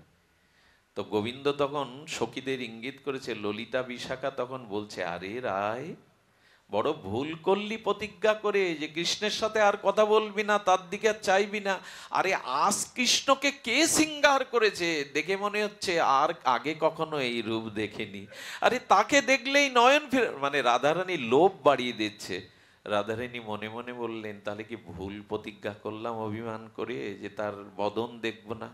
তো গোবিন্দ তখন সখীদের ইঙ্গিত করেছে, ললিতা বিশাখা তখন বলছে, আরে রায়, বড় ভুল করলি প্রতিজ্ঞা করে যে কৃষ্ণের সাথে আর কথা বলবি না, তার দিকে আর চাইবি না। আরে আজ কৃষ্ণকে কে সিঙ্গার করেছে, দেখে মনে হচ্ছে আর আগে কখনো এই রূপ দেখেনি। আরে তাকে দেখলেই নয়ন ফের, মানে রাধারানী লোভ বাড়িয়ে দিচ্ছে। রাধারানী মনে মনে বললেন, তাহলে কি ভুল প্রতিজ্ঞা করলাম অভিমান করে যে তার বদন দেখব না?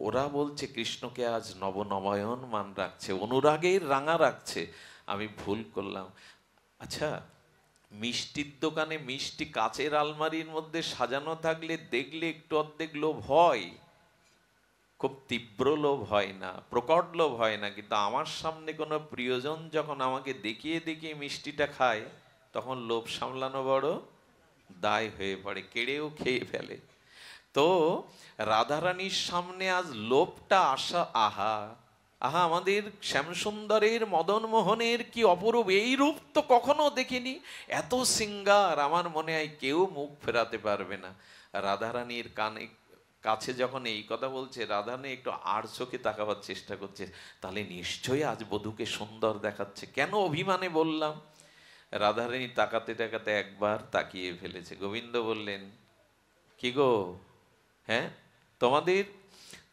ওরা বলছে কৃষ্ণকে আজ নবনবায়ন মান রাখছে, অনুরাগের রাঙা রাখছে, আমি ভুল করলাম। আচ্ছা, মিষ্টির দোকানে মিষ্টি কাচের আলমারির মধ্যে সাজানো থাকলে দেখলে একটু অর্ধেক লোভ হয়, খুব তীব্র লোভ হয় না, প্রকট লোভ হয় না। কিন্তু আমার সামনে কোনো প্রিয়জন যখন আমাকে দেখিয়ে দেখিয়ে মিষ্টিটা খায়, তখন লোভ সামলানো বড় দায় হয়ে পড়ে, কেড়েও খেয়ে ফেলে। তো রাধারানীর সামনে আজ লোভটা আসা, আহা আহা, আমাদের শ্যামসুন্দরের মদন মোহনের কি অপরূপ, এই রূপ তো কখনো দেখিনি, এত সিঙ্গার, আমার মনে হয় কেউ মুখ ফেরাতে পারবে না। রাধারানীর কানে কাছে যখন এই কথা বলছে, রাধারানী একটু আর চোখে তাকাবার চেষ্টা করছে, তাহলে নিশ্চয়ই আজ বধূকে সুন্দর দেখাচ্ছে, কেন অভিমানে বললাম। রাধারানী তাকাতে তাকাতে একবার তাকিয়ে ফেলেছে। গোবিন্দ বললেন, কি গো, হ্যাঁ, তোমাদের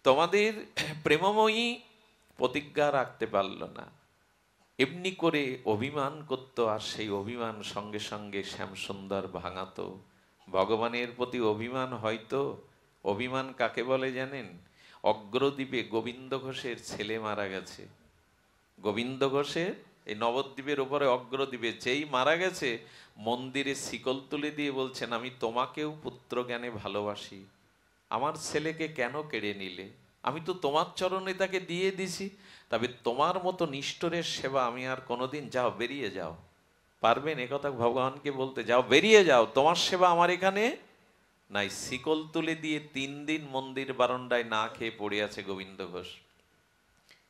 তোমাদের প্রেমময়ী প্রতিজ্ঞা রাখতে পারল না, এমনি করে অভিমান করত, আর সেই অভিমান সঙ্গে সঙ্গে শ্যামসুন্দর ভাঙাতো। ভগবানের প্রতি অভিমান হয়তো, অভিমান কাকে বলে জানেন? অগ্রদ্বীপে গোবিন্দ ঘোষের ছেলে মারা গেছে। গোবিন্দ ঘোষের এই নবদ্বীপের উপরে অগ্রদ্বীপে যেই মারা গেছে, মন্দিরে শিকল তুলে দিয়ে বলছেন, আমি তোমাকেও পুত্র জ্ঞানে ভালোবাসি, আমার ছেলেকে কেন কেড়ে নিলে? আমি তো তোমার চরণে তাকে দিয়ে দিছি, তবে তোমার মতো নিষ্ঠুরের সেবা আমি আর কোনোদিন, যাও বেরিয়ে যাও। পারবেন একথা ভগবানকে বলতে? যাও বেরিয়ে যাও, তোমার সেবা আমার এখানে নাই। শিকল তুলে দিয়ে 3 দিন মন্দির বারান্দায় না খেয়ে পড়ে আছে গোবিন্দ ঘোষ।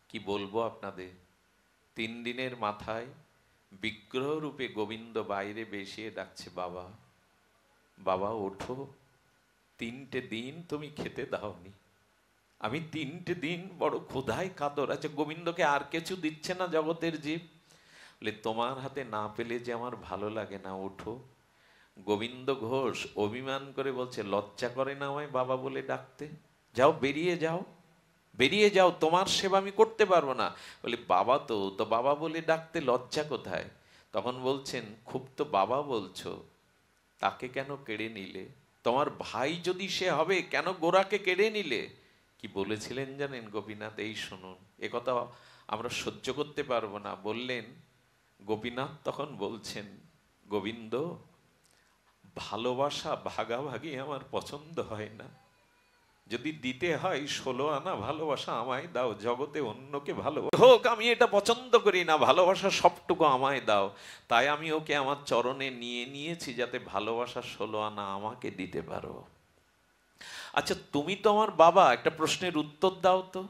কি বলবো আপনাদের, 3 দিনের মাথায় বিগ্রহ রূপে গোবিন্দ বাইরে বেশিয়ে ডাকছে, বাবা বাবা ওঠো, 3টে দিন তুমি খেতে দাওনি, আমি 3টে দিন বড় ক্ষুধায় কাতর। আচ্ছা, গোবিন্দকে আর কিছু দিচ্ছে না জগতের জীব? বলে, তোমার হাতে না পেলে যে আমার ভালো লাগে না, ওঠো। গোবিন্দ ঘোষ অভিমান করে বলছে, লজ্জা করে না আমায় বাবা বলে ডাকতে? যাও বেরিয়ে যাও, বেরিয়ে যাও, তোমার সেবা আমি করতে পারবো না। বলে, বাবা তো তো বাবা বলে ডাকতে লজ্জা কোথায়? তখন বলছেন, খুব তো বাবা বলছো, তাকে কেন কেড়ে নিলে? তোমার ভাই যদি সে হবে, কেন গোরাকে কেড়ে নিলে? কি বলেছিলেন জানেন গোপীনাথ? এই শুনুন, একথা আমরা সহ্য করতে পারবো না। বললেন, গোপীনাথ তখন বলছেন, গোবিন্দ, ভালোবাসা ভাগাভাগি আমার পছন্দ হয় না, যদি দিতে হয় 16 আনা ভালোবাসা আমায় দাও, জগতে অন্যকে ভালোবাসা হোক আমি এটা পছন্দ করি না, ভালোবাসা সবটুকু আমায় দাও। তাই আমি ওকে আমার চরণে নিয়ে নিয়েছি, যাতে ভালোবাসা 16 আনা আমাকে দিতে পারো। আচ্ছা, তুমি তো আমার বাবা, একটা প্রশ্নের উত্তর দাও তো।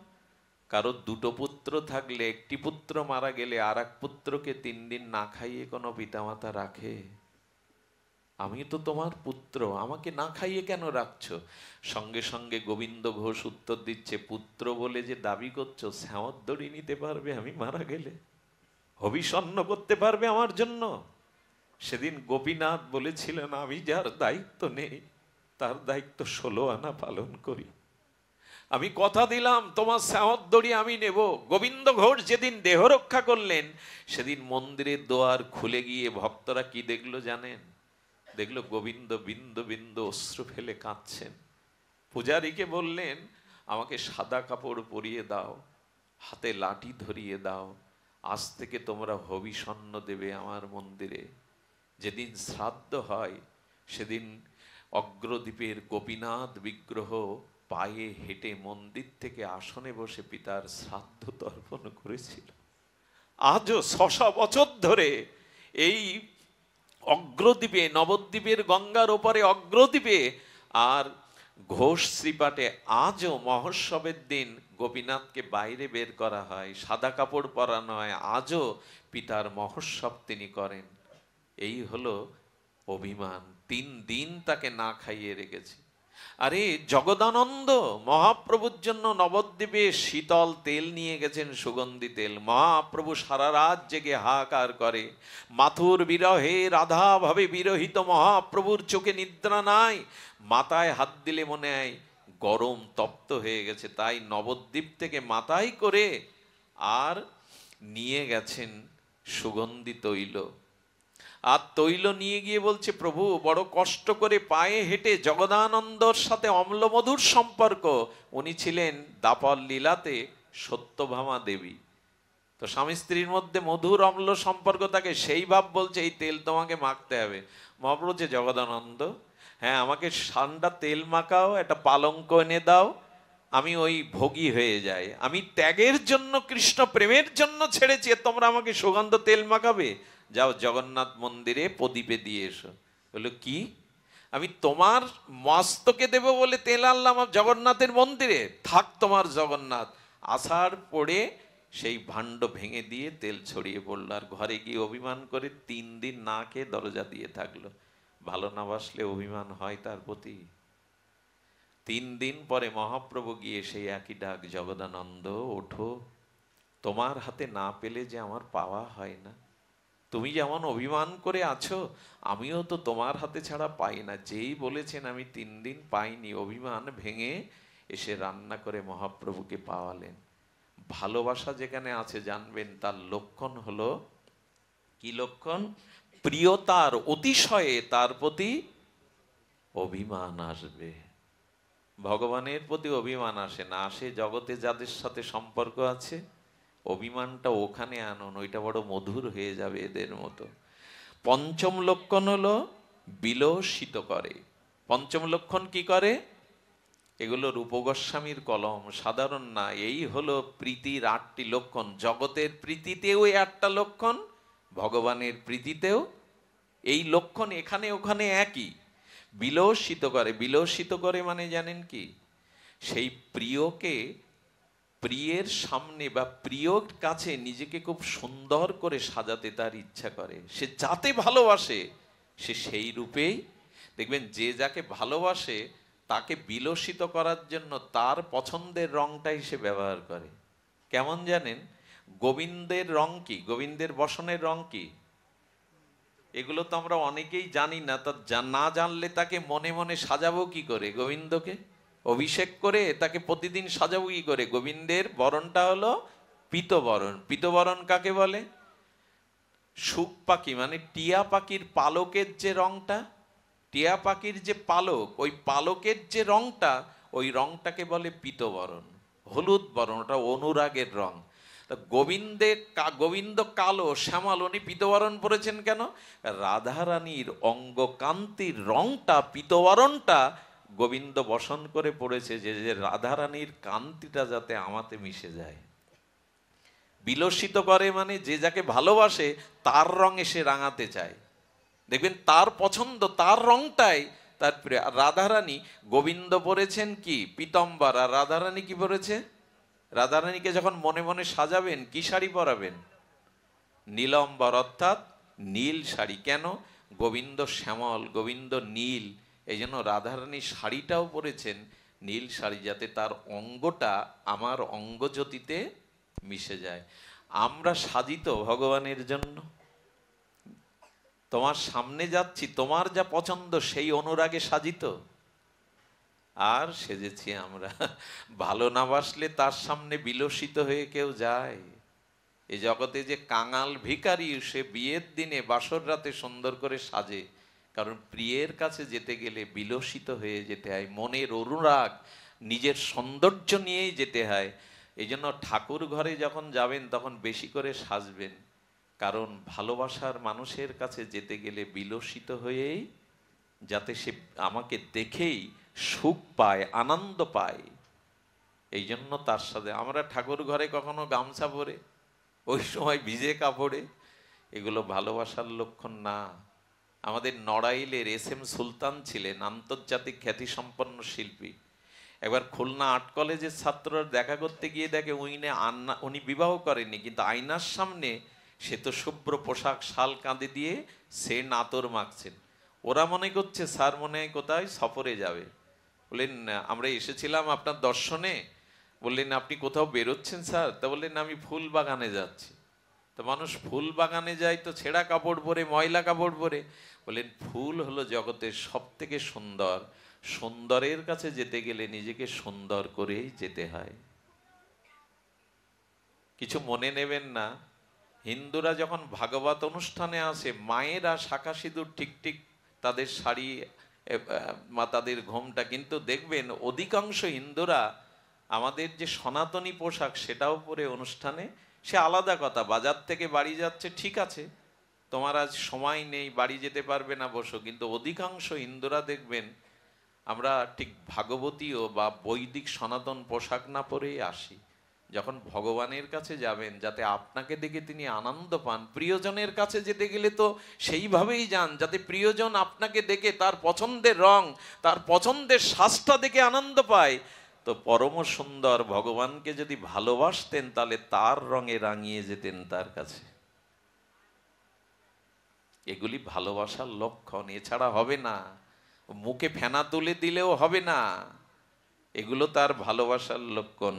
কারো 2টো পুত্র থাকলে একটি পুত্র মারা গেলে আর এক পুত্রকে 3 দিন না খাইয়ে কোনো পিতামাতা রাখে? আমি তো তোমার পুত্র, আমাকে না খাইয়ে কেন রাখছো? সঙ্গে সঙ্গে গোবিন্দ ঘোষ উত্তর দিচ্ছে, পুত্র বলে যে দাবি করছো, শ্যামর দড়ি নিতে পারবে আমি মারা গেলে? হবিষণ্ণ করতে পারবে আমার জন্য? সেদিন গোপীনাথ বলেছিলেন, আমি যার দায়িত্ব নেই তার দায়িত্ব 16 আনা পালন করি। আমি কথা দিলাম তোমার শ্যামর দড়ি আমি নেব। গোবিন্দ ঘোষ যেদিন দেহ রক্ষা করলেন, সেদিন মন্দিরের দোয়ার খুলে গিয়ে ভক্তরা কি দেখলো জানেন? দেখলো গোবিন্দ বিন্দু বিন্দু অশ্রু ফেলে কাঁদছেন। পূজারীকে বললেন, আমাকে সাদা কাপড় পরিয়ে দাও, হাতে লাঠি ধরিয়ে দাও, আজ থেকে তোমরা হবিষণ্ণ দেবে আমার মন্দিরে। যেদিন শ্রাদ্ধ হয় সেদিন অগ্রদ্বীপের গোপীনাথ বিগ্রহ পায়ে হেঁটে মন্দির থেকে আসনে বসে পিতার শ্রাদ্ধ তর্পণ করেছিল। আজও 600 বছর ধরে এই অগ্রদ্বীপে, নবদ্বীপের গঙ্গার ওপারে অগ্রদ্বীপে আর ঘোষ শ্রীপাঠে আজও মহোৎসবের দিন গোপীনাথকে বাইরে বের করা হয়, সাদা কাপড় পরানো হয়, আজও পিতার মহোৎসব তিনি করেন। এই হলো অভিমান। 3 দিন তাকে না খাইয়ে রেখেছে। আরে জগদানন্দ মহাপ্রভুর জন্য নবদ্বীপে শীতল তেল নিয়ে গেছেন, সুগন্ধি তেল। মহাপ্রভু সারা রাত জেগে হাহাকার করে। মাথুর বিরহে রাধা ভাবে বিরহিত মহাপ্রভুর চোখে নিদ্রা নাই। মাথায় হাত দিলে মনে হয় গরম তপ্ত হয়ে গেছে, তাই নবদ্বীপ থেকে মাথায় করে আর নিয়ে গেছেন সুগন্ধি তৈল। আর তৈল নিয়ে গিয়ে বলছে, প্রভু বড় কষ্ট করে পায়ে হেঁটে জগদানন্দর সাথে অম্লমধুর সম্পর্ক। উনি ছিলেন দাপর লীলাতে সত্যভামা দেবী। তো স্বামী স্ত্রীর মধ্যে মধুর অম্ল সম্পর্ক থাকে, সেই ভাব বলছে এই তেল তোমাকে মাখতে হবে। মহাপ্রভু বলছে, জগদানন্দ হ্যাঁ আমাকে ঠান্ডা তেল মাখাও, একটা পালঙ্ক এনে দাও, আমি ওই ভোগী হয়ে যাই। আমি ত্যাগের জন্য, কৃষ্ণ প্রেমের জন্য ছেড়েছি, তোমরা আমাকে সুগন্ধ তেল মাখাবে? যাও জগন্নাথ মন্দিরে প্রদীপে দিয়ে এসো। বললো কি? আমি তোমার মস্তকে দেব বলে তেল আনলাম জগন্নাথের মন্দিরে? থাক তোমার জগন্নাথ। আষাঢ় পড়ে সেই ভাণ্ড ভেঙে দিয়ে তেল ছড়িয়ে পড়লো, আর ঘরে গিয়ে অভিমান করে 3 দিন না খেয়ে দরজা দিয়ে থাকলো। ভালো না বাসলে অভিমান হয় তার প্রতি? 3 দিন পরে মহাপ্রভু গিয়ে সেই একই ডাক, জগদানন্দ ওঠো, তোমার হাতে না পেলে যে আমার পাওয়া হয় না। তুমি যেমন অভিমান করে আছো, আমিও তো তোমার হাতে ছাড়া পাই না। যেই বলেছেন আমি 3 দিন পাইনি, অভিমান ভেঙে এসে রান্না করে মহাপ্রভুকে পাওয়ালেন। ভালোবাসা যেখানে আছে জানবেন তার লক্ষণ হলো কি লক্ষণ? প্রিয়তার অতিশয়ে তার প্রতি অভিমান আসবে। ভগবানের প্রতি অভিমান আসে না, আসে জগতে যাদের সাথে সম্পর্ক আছে। অভিমানটা ওখানে আনুন, ওইটা বড় মধুর হয়ে যাবে এদের মতো। 5ম লক্ষণ হলো বিলসিত করে। 5ম লক্ষণ কি করে? এগুলো রূপ গোস্বামীর কলম, সাধারণ না। এই হলো প্রীতির 8টি লক্ষণ। জগতের প্রীতিতেও এই 8টা লক্ষণ, ভগবানের প্রীতিতেও এই লক্ষণ এখানে ওখানে একই। বিলসিত করে। বিলসিত করে মানে জানেন কি? সেই প্রিয়কে, প্রিয়ের সামনে বা প্রিয়র কাছে নিজেকে খুব সুন্দর করে সাজাতে তার ইচ্ছা করে। সে যাতে ভালোবাসে সে সেই রূপেই, দেখবেন যে যাকে ভালোবাসে তাকে বিলসিত করার জন্য তার পছন্দের রংটাই সে ব্যবহার করে। কেমন জানেন? গোবিন্দের রং কি? গোবিন্দের বসনের রং কি? এগুলো তো আমরা অনেকেই জানি না। তা না জানলে তাকে মনে মনে সাজাবো কি করে? গোবিন্দকে অভিষেক করে তাকে প্রতিদিন সাজাবো কি করে? গোবিন্দের বরণটা হলো পীতবরণ। পীতবরণ কাকে বলে? শুক পাখি মানে টিয়া পাখির পালকের যে রংটা, টিয়া পাখির যে পালক, ওই পালকের যে রংটা, ওই রংটাকে বলে পীতবরণ। হলুদ বরণ, ওটা অনুরাগের রং। গোবিন্দ কালো শ্যামল, উনি পীতবরণ পরেছেন কেন? রাধারানীর অঙ্গকান্তির রংটা, পীতবরণটা গোবিন্দ বসন করে পড়েছে, যে রাধারানীর কান্তিটা যাতে আমাতে মিশে যায়। বিলসিত করে মানে যে যাকে ভালোবাসে তার রং এসে রাঙাতে চায়। দেখবেন তার পছন্দ, তার রংটাই তার প্রিয়। রাধারানী, গোবিন্দ পরেছেন কি? পীতম্বর। আর রাধারানী কি পরেছে? রাধারানীকে যখন মনে মনে সাজাবেন কি শাড়ি পরাবেন? নীলম্বর, অর্থাৎ নীল শাড়ি। কেন? গোবিন্দ শ্যামল, গোবিন্দ নীল। এই জন্য রাধারানী শাড়িটাও পরেছেন নীল শাড়ি, যাতে তার অঙ্গটা আমার অঙ্গজ্যোতিতে মিশে যায়। আমরা সাজিত ভগবানের জন্য, তোমার সামনে যাচ্ছি, তোমার যা পছন্দ সেই অনুরাগে সাজিত, আর সেজেছি আমরা। ভালো না বাসলে তার সামনে বিলসিত হয়ে কেউ যায়? এই জগতে যে কাঙাল ভিখারি, সে বিয়ের দিনে বাসর রাতে সুন্দর করে সাজে, কারণ প্রিয়ের কাছে যেতে গেলে বিলসিত হয়ে যেতে হয়, মনের অনুরাগ, নিজের সৌন্দর্য নিয়েই যেতে হয়। এই জন্য ঠাকুর ঘরে যখন যাবেন তখন বেশি করে সাজবেন, কারণ ভালোবাসার মানুষের কাছে যেতে গেলে বিলসিত হয়েই, যাতে সে আমাকে দেখেই সুখ পায়, আনন্দ পায়। এই জন্য তার সাথে আমরা ঠাকুর ঘরে কখনো গামছা পরে, ওই সময় ভিজে কাপড়ে, এগুলো ভালোবাসার লক্ষণ না। আমাদের নড়াইলের এস.এম. সুলতান ছিলেন আন্তর্জাতিক খ্যাতিসম্পন্ন শিল্পী। একবার খুলনা আর্ট কলেজের ছাত্ররা দেখা করতে গিয়ে দেখে উনি বিবাহ করেননি, কিন্তু আয়নার সামনে শ্বেত শুভ্র পোশাক, শাল কাঁধে দিয়ে সে নাতর মাখছেন। ওরা মনে করছে স্যার মনে হয় কোথায় সফরে যাবে। বললেন আমরা এসেছিলাম আপনার দর্শনে। বললেন আপনি কোথাও বেরোচ্ছেন স্যার? তা বললেন আমি ফুল বাগানে যাচ্ছি। তো মানুষ ফুল বাগানে যায় তো ছেঁড়া কাপড় পরে, ময়লা কাপড় পরে। বললেন ফুল হলো জগতের সব থেকে সুন্দর, সুন্দরের কাছে যেতে গেলে নিজেকে সুন্দর করেই যেতে হয়। কিছু মনে নেবেন না, হিন্দুরা যখন ভাগবত অনুষ্ঠানে আসে, মায়েরা শাঁখা সিঁদুর ঠিক ঠিক তাদের শাড়ি, তাদের ঘোমটা, কিন্তু দেখবেন অধিকাংশ হিন্দুরা আমাদের যে সনাতনী পোশাক সেটাও পরে অনুষ্ঠানে। সে আলাদা কথা, বাজার থেকে বাড়ি যাচ্ছে ঠিক আছে, তোমার আজ সময় নেই, বাড়ি যেতে পারবে না, বসো। কিন্তু অধিকাংশ হিন্দুরা দেখবেন আমরা ঠিক ভাগবতীয় বা বৈদিক সনাতন পোশাক না পরেই আসি। যখন ভগবানের কাছে যাবেন, যাতে আপনাকে দেখে তিনি আনন্দ পান। প্রিয়জনের কাছে যেতে গেলে তো সেইভাবেই যান, যাতে প্রিয়জন আপনাকে দেখে তার পছন্দের রং, তার পছন্দের শ্বাসটা দেখে আনন্দ পায়। তো পরম সুন্দর ভগবানকে যদি ভালোবাসতেন, তাহলে তার রঙে রাঙিয়ে যেতেন তার কাছে। এগুলি ভালোবাসার লক্ষণ, এছাড়া হবে না। মুখে ফেনা তুলে দিলেও হবে না, এগুলো তার ভালোবাসার লক্ষণ।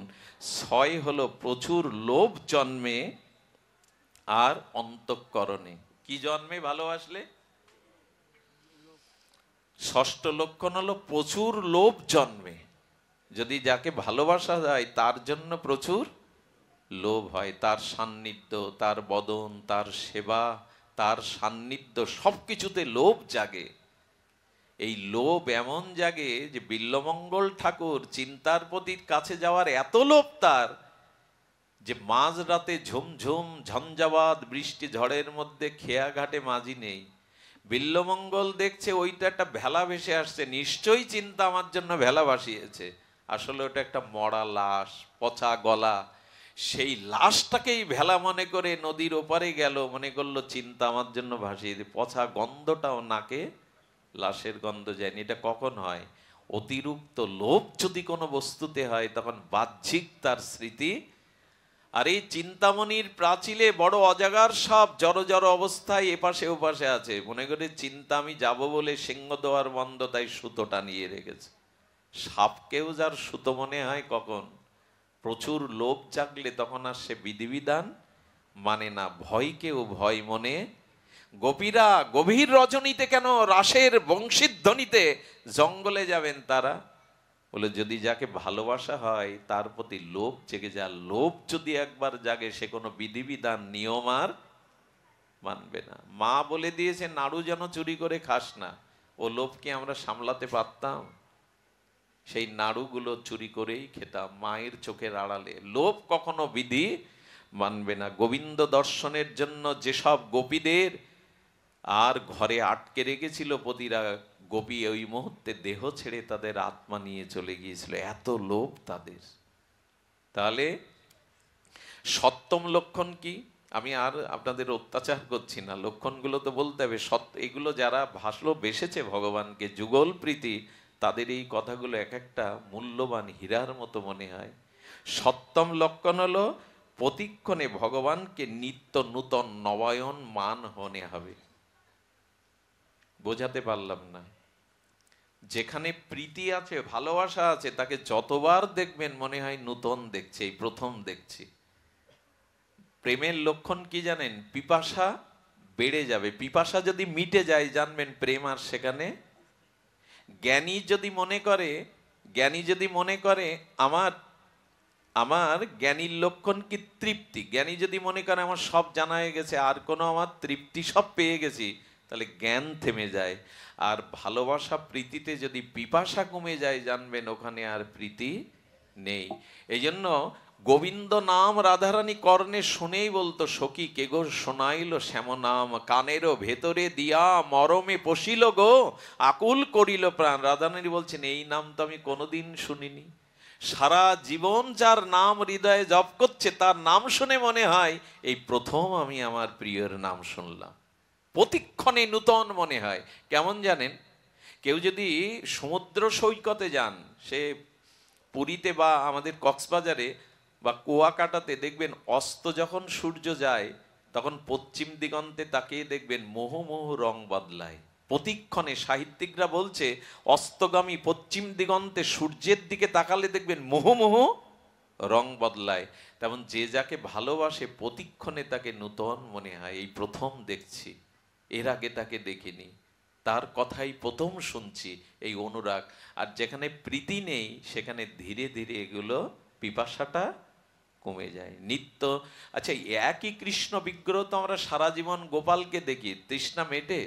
6 হলো প্রচুর লোভ জন্মে আর অন্তঃকরণে। কি জন্মে ভালোবাসলে? 6ষ্ঠ লক্ষণ হলো প্রচুর লোভ জন্মে। যদি যাকে ভালোবাসা যায় তার জন্য প্রচুর লোভ হয়, তার সান্নিধ্য, তার বদন, তার সেবা, তার সান্নিধ্য, সবকিছুতে লোভ জাগে। এই লোভ এমন জাগে যে বিল্বমঙ্গল ঠাকুর চিন্তার পতির কাছে যাওয়ার এত লোভ তার, যে মাঝ রাতে ঝুমঝুম ঝঞ্ঝাবাদ বৃষ্টি ঝড়ের মধ্যে খেয়া ঘাটে মাঝি নেই, বিল্বমঙ্গল দেখছে ওইটা একটা ভেলা ভেসে আসছে, নিশ্চয়ই চিন্তা আমার জন্য ভেলা ভাসিয়েছে। আসলে ওটা একটা মরা লাশ, পচা গলা। সেই লাশটাকেই ভেলা মনে করে নদীর ওপারে গেল, মনে করলো চিন্তা আমার জন্য ভাসিয়ে দিয়ে। পচা গন্ধটাও নাকে, লাশের গন্ধ যায়নি। এটা কখন হয়? অতিরিক্ত লোভ যদি কোনো বস্তুতে হয়, তখন বাহ্যিক তার স্মৃতি। আর এই চিন্তামণির প্রাচীলে বড় অজাগার সাপ জড় জড় অবস্থায় এপাশে ওপাশে আছে, মনে করে চিন্তা আমি যাব বলে সিংহদ্বার বন্ধ, তাই সুতোটা নিয়ে রেখেছে। সাপকেও যার সুতো মনে হয় কখন? প্রচুর লোভ জাগলে, তখন আর সে বিধিবিধান মানে না, ভয়কেও ভয় মনে। গোপীরা গভীর রজনীতে কেন রাসের বংশীধ্বনিতে জঙ্গলে যাবেন তারা? বলে যদি যাকে ভালোবাসা হয় তার প্রতি লোভ জেগে যায়। লোভ যদি একবার জাগে, সে কোনো বিধিবিধান নিয়ম আর মানবে না। মা বলে দিয়েছে নাড়ু যেন চুরি করে খাস না, ও লোভ কি আমরা সামলাতে পারতাম? সেই নাড়ুগুলো চুরি করেই খেতাম মায়ের চোখের আড়ালে। লোভ কখনো বিধি মানবে না। গোবিন্দ দর্শনের জন্য যেসব গোপীদের আর ঘরে আটকে রেখেছিল পতিরা, গোপী ওই মুহূর্তে দেহ ছেড়ে তাদের আত্মা নিয়ে চলে গিয়েছিল, এত লোভ তাদের। তাহলে 7ম লক্ষণ কি? আমি আর আপনাদের অত্যাচার করছি না, লক্ষণগুলো তো বলতে হবে। এগুলো যারা ভালোবেসেছে ভগবানকে, যুগল প্রীতি, তাদের এই কথাগুলো এক একটা মূল্যবান হীরার মতো মনে হয়। 7ম লক্ষণ হলো প্রতিক্ষণে ভগবানকে নিত্য নূতন নবায়ন মান হনে হবে। বোঝাতে পারলাম না। যেখানে প্রীতি আছে, ভালোবাসা আছে, তাকে যতবার দেখবেন মনে হয় নূতন দেখছে, এই প্রথম দেখছি। প্রেমের লক্ষণ কি জানেন? পিপাসা বেড়ে যাবে। পিপাসা যদি মিটে যায় জানবেন প্রেম আর সেখানে। জ্ঞানী যদি মনে করে, জ্ঞানী যদি মনে করে আমার আমার জ্ঞানীর লক্ষণ কি তৃপ্তি, জ্ঞানী যদি মনে করে আমার সব জানা হয়ে গেছে, আর কোনো আমার তৃপ্তি, সব পেয়ে গেছি, তাহলে জ্ঞান থেমে যায়। আর ভালোবাসা প্রীতিতে যদি পিপাসা কমে যায় জানবেন ওখানে আর প্রীতি নেই। এই জন্য গোবিন্দ নাম রাধারানী কর্ণে শুনেই বলতো, সখী কে গো শোনাইল শ্যাম নাম, কানেরও ভেতরে দিয়া মরমে পশিল গো, আকুল করিল প্রাণ। রাধারানী বলছেন এই নাম তো আমি কোনোদিন শুনিনি। সারা জীবন যার নাম হৃদয়ে জপ করছে তার নাম শুনে মনে হয় এই প্রথম আমি আমার প্রিয়র নাম শুনলাম। প্রতিক্ষণে নূতন মনে হয়। কেমন জানেন? কেউ যদি সমুদ্র সৈকতে যান, সে পুরীতে বা আমাদের কক্সবাজারে বা কুয়াকাটাতে, দেখবেন অস্ত যখন সূর্য যায় তখন পশ্চিম দিগন্তে তাকিয়ে দেখবেন মোহ মোহ রং বদলায়। প্রতিক্ষণে সাহিত্যিকরা বলছে অস্তগামী পশ্চিম দিগন্তে সূর্যের দিকে তাকালে দেখবেন মোহ মোহ রং বদলায়। তেমন যে যাকে ভালোবাসে প্রতিক্ষণে তাকে নূতন মনে হয়, এই প্রথম দেখছি, এর আগে তাকে দেখিনি, তার কথাই প্রথম শুনছি, এই অনুরাগ। আর যেখানে প্রীতি নেই সেখানে ধীরে ধীরে এগুলো পিপাসাটা কমে যায়। নিত্য আচ্ছা, একই কৃষ্ণ বিগ্রহ তো আমরা সারা জীবন গোপালকে দেখি, তৃষ্ণা মেটে?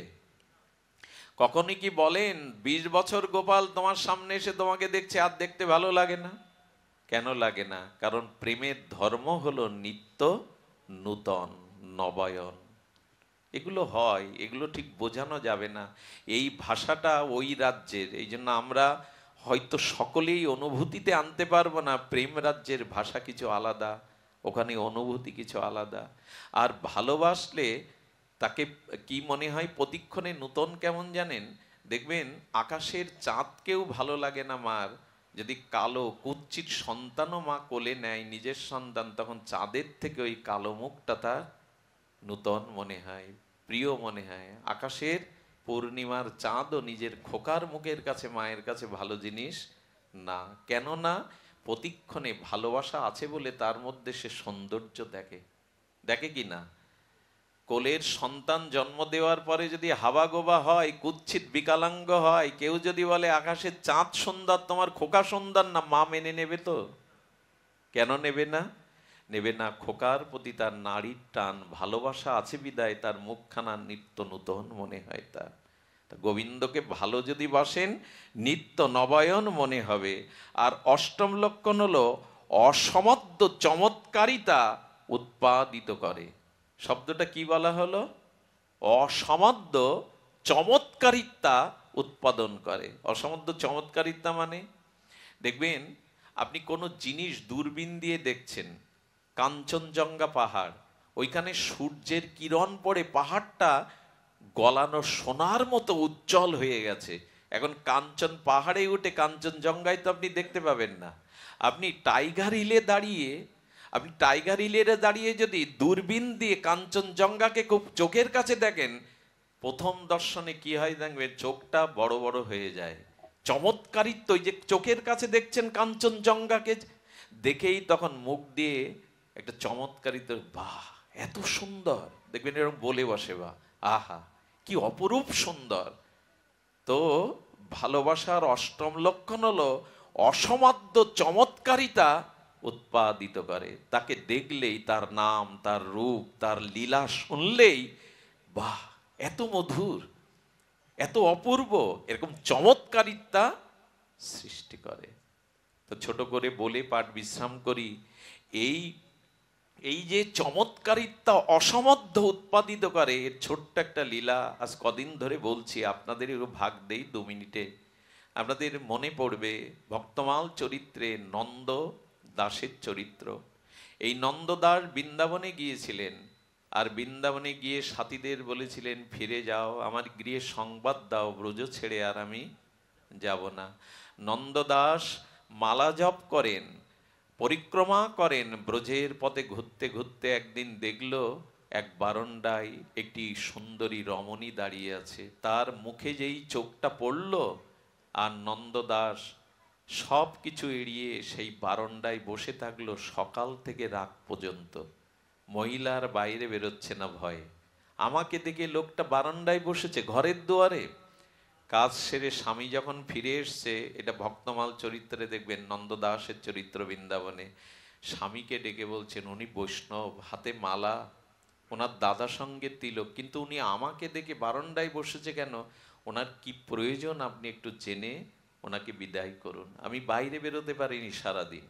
কখনই কি বলেন 20 বছর গোপাল তোমার সামনে এসে তোমাকে দেখছে আর দেখতে ভালো লাগে না? কেন লাগে না? কারণ প্রেমের ধর্ম হলো নিত্য নূতন নবায়ন। এগুলো হয়, এগুলো ঠিক বোঝানো যাবে না। এই ভাষাটা ওই রাজ্যের, এই জন্য আমরা হয়তো সকলেই অনুভূতিতে আনতে পারবো না। প্রেম রাজ্যের ভাষা কিছু আলাদা, ওখানে অনুভূতি কিছু আলাদা। আর ভালোবাসলে তাকে কি মনে হয় প্রতিক্ষণে নূতন। কেমন জানেন? দেখবেন আকাশের চাঁদকেও ভালো লাগে না মার, যদি কালো কুৎসিত সন্তানও মা কোলে নেয় নিজের সন্তান, তখন চাঁদের থেকে ওই কালো মুখটা তার নূতন মনে হয়, প্রিয় মনে হয়। আকাশের পূর্ণিমার চাঁদও নিজের খোকার মুখের কাছে, মায়ের কাছে ভালো জিনিস না। কেন না? প্রতিক্ষণে ভালোবাসা আছে বলে তার মধ্যে সে সৌন্দর্য দেখে। দেখে কি না? কোলের সন্তান জন্ম দেওয়ার পরে যদি হাবা গোবা হয়, কুৎসিত বিকলাঙ্গ হয়, কেউ যদি বলে আকাশের চাঁদ সুন্দর, তোমার খোকা সুন্দর না, মা মেনে নেবে তো? কেন নেবে না? নেবে না। খোকার প্রতি তার নারীর টান, ভালোবাসা আছে বিদায় তার মুখখানা নিত্য নূতন মনে হয় তার। গোবিন্দকে ভালো যদি বাসেন নিত্য নবায়ন মনে হবে। আর অষ্টম লক্ষণ হলো অসমদ্য চমৎকারিতা উৎপাদিত করে। শব্দটা কি বলা হলো? অসমদ্য চমৎকারিতা উৎপাদন করে। অসমদ্য চমৎকারিতা মানে, দেখবেন আপনি কোনো জিনিস দূরবীন দিয়ে দেখছেন, কাঞ্চনজঙ্ঘা পাহাড়, ওইখানে সূর্যের কিরণ পড়ে পাহাড়টা গলানো সোনার মতো উজ্জ্বল হয়ে গেছে। এখন কাঞ্চন পাহাড়ে উঠে কাঞ্চনজঙ্ঘায় তো আপনি দেখতে পাবেন না। আপনি টাইগার হিলে দাঁড়িয়ে, আপনি টাইগার হিলে দাঁড়িয়ে যদি দূরবীন দিয়ে কাঞ্চনজঙ্ঘাকে খুব চোখের কাছে দেখেন, প্রথম দর্শনে কি হয় দেখবেন চোখটা বড় বড় হয়ে যায়। চমৎকারিত্ব, ওই যে চোখের কাছে দেখছেন কাঞ্চনজঙ্ঘাকে, দেখেই তখন মুখ দিয়ে একটা চমৎকারিত্ব, বাহ এত সুন্দর, দেখবেন এরকম বলে বসে, বা আহা কি অপরূপ সুন্দর। তো ভালোবাসার অষ্টম লক্ষণ হলো অসমাদ্য চমৎকারিতা উৎপাদিত করে। তাকে দেখলেই, তার নাম, তার রূপ, তার লীলা শুনলেই বাহ এত মধুর, এত অপূর্ব, এরকম চমৎকারিতা সৃষ্টি করে। তো ছোট করে বলে পাঠ বিশ্রাম করি। এই এই যে চমৎকারিতা অসমধ্য উৎপাদিত করে, এর ছোট্ট একটা লীলা আজ কদিন ধরে বলছি, আপনাদের ভাগ দেই 2 মিনিটে। আপনাদের মনে পড়বে ভক্তমাল চরিত্রে নন্দ দাসের চরিত্র। এই নন্দদাস বৃন্দাবনে গিয়েছিলেন, আর বৃন্দাবনে গিয়ে সাথীদের বলেছিলেন ফিরে যাও, আমার গৃহে সংবাদ দাও, ব্রজ ছেড়ে আর আমি যাব না। নন্দদাস মালা জপ করেন, পরিক্রমা করেন, ব্রজের পথে ঘুরতে ঘুরতে একদিন দেখলো এক বারান্দায় একটি সুন্দরী রমণী দাঁড়িয়ে আছে, তার মুখে যেই চোখটা পড়ল, আর নন্দদাস সব কিছু এড়িয়ে সেই বারান্দায় বসে থাকলো সকাল থেকে রাত পর্যন্ত। মহিলার বাইরে বেরোচ্ছে না ভয়ে। আমাকে দেখে লোকটা বারান্দায় বসেছে ঘরের দুয়ারে। কাজ সেরে স্বামী যখন ফিরে এসছে, এটা ভক্তমাল চরিত্রে দেখবেন, নন্দদাসের চরিত্র বৃন্দাবনে, স্বামীকে ডেকে বলছেন উনি বৈষ্ণব, হাতে মালা, ওনার দাদা সঙ্গে তিলক, কিন্তু উনি আমাকে দেখে বারান্দায় বসেছে কেন, ওনার কি প্রয়োজন আপনি একটু জেনে ওনাকে বিদায় করুন। আমি বাইরে বেরোতে পারিনি সারাদিন।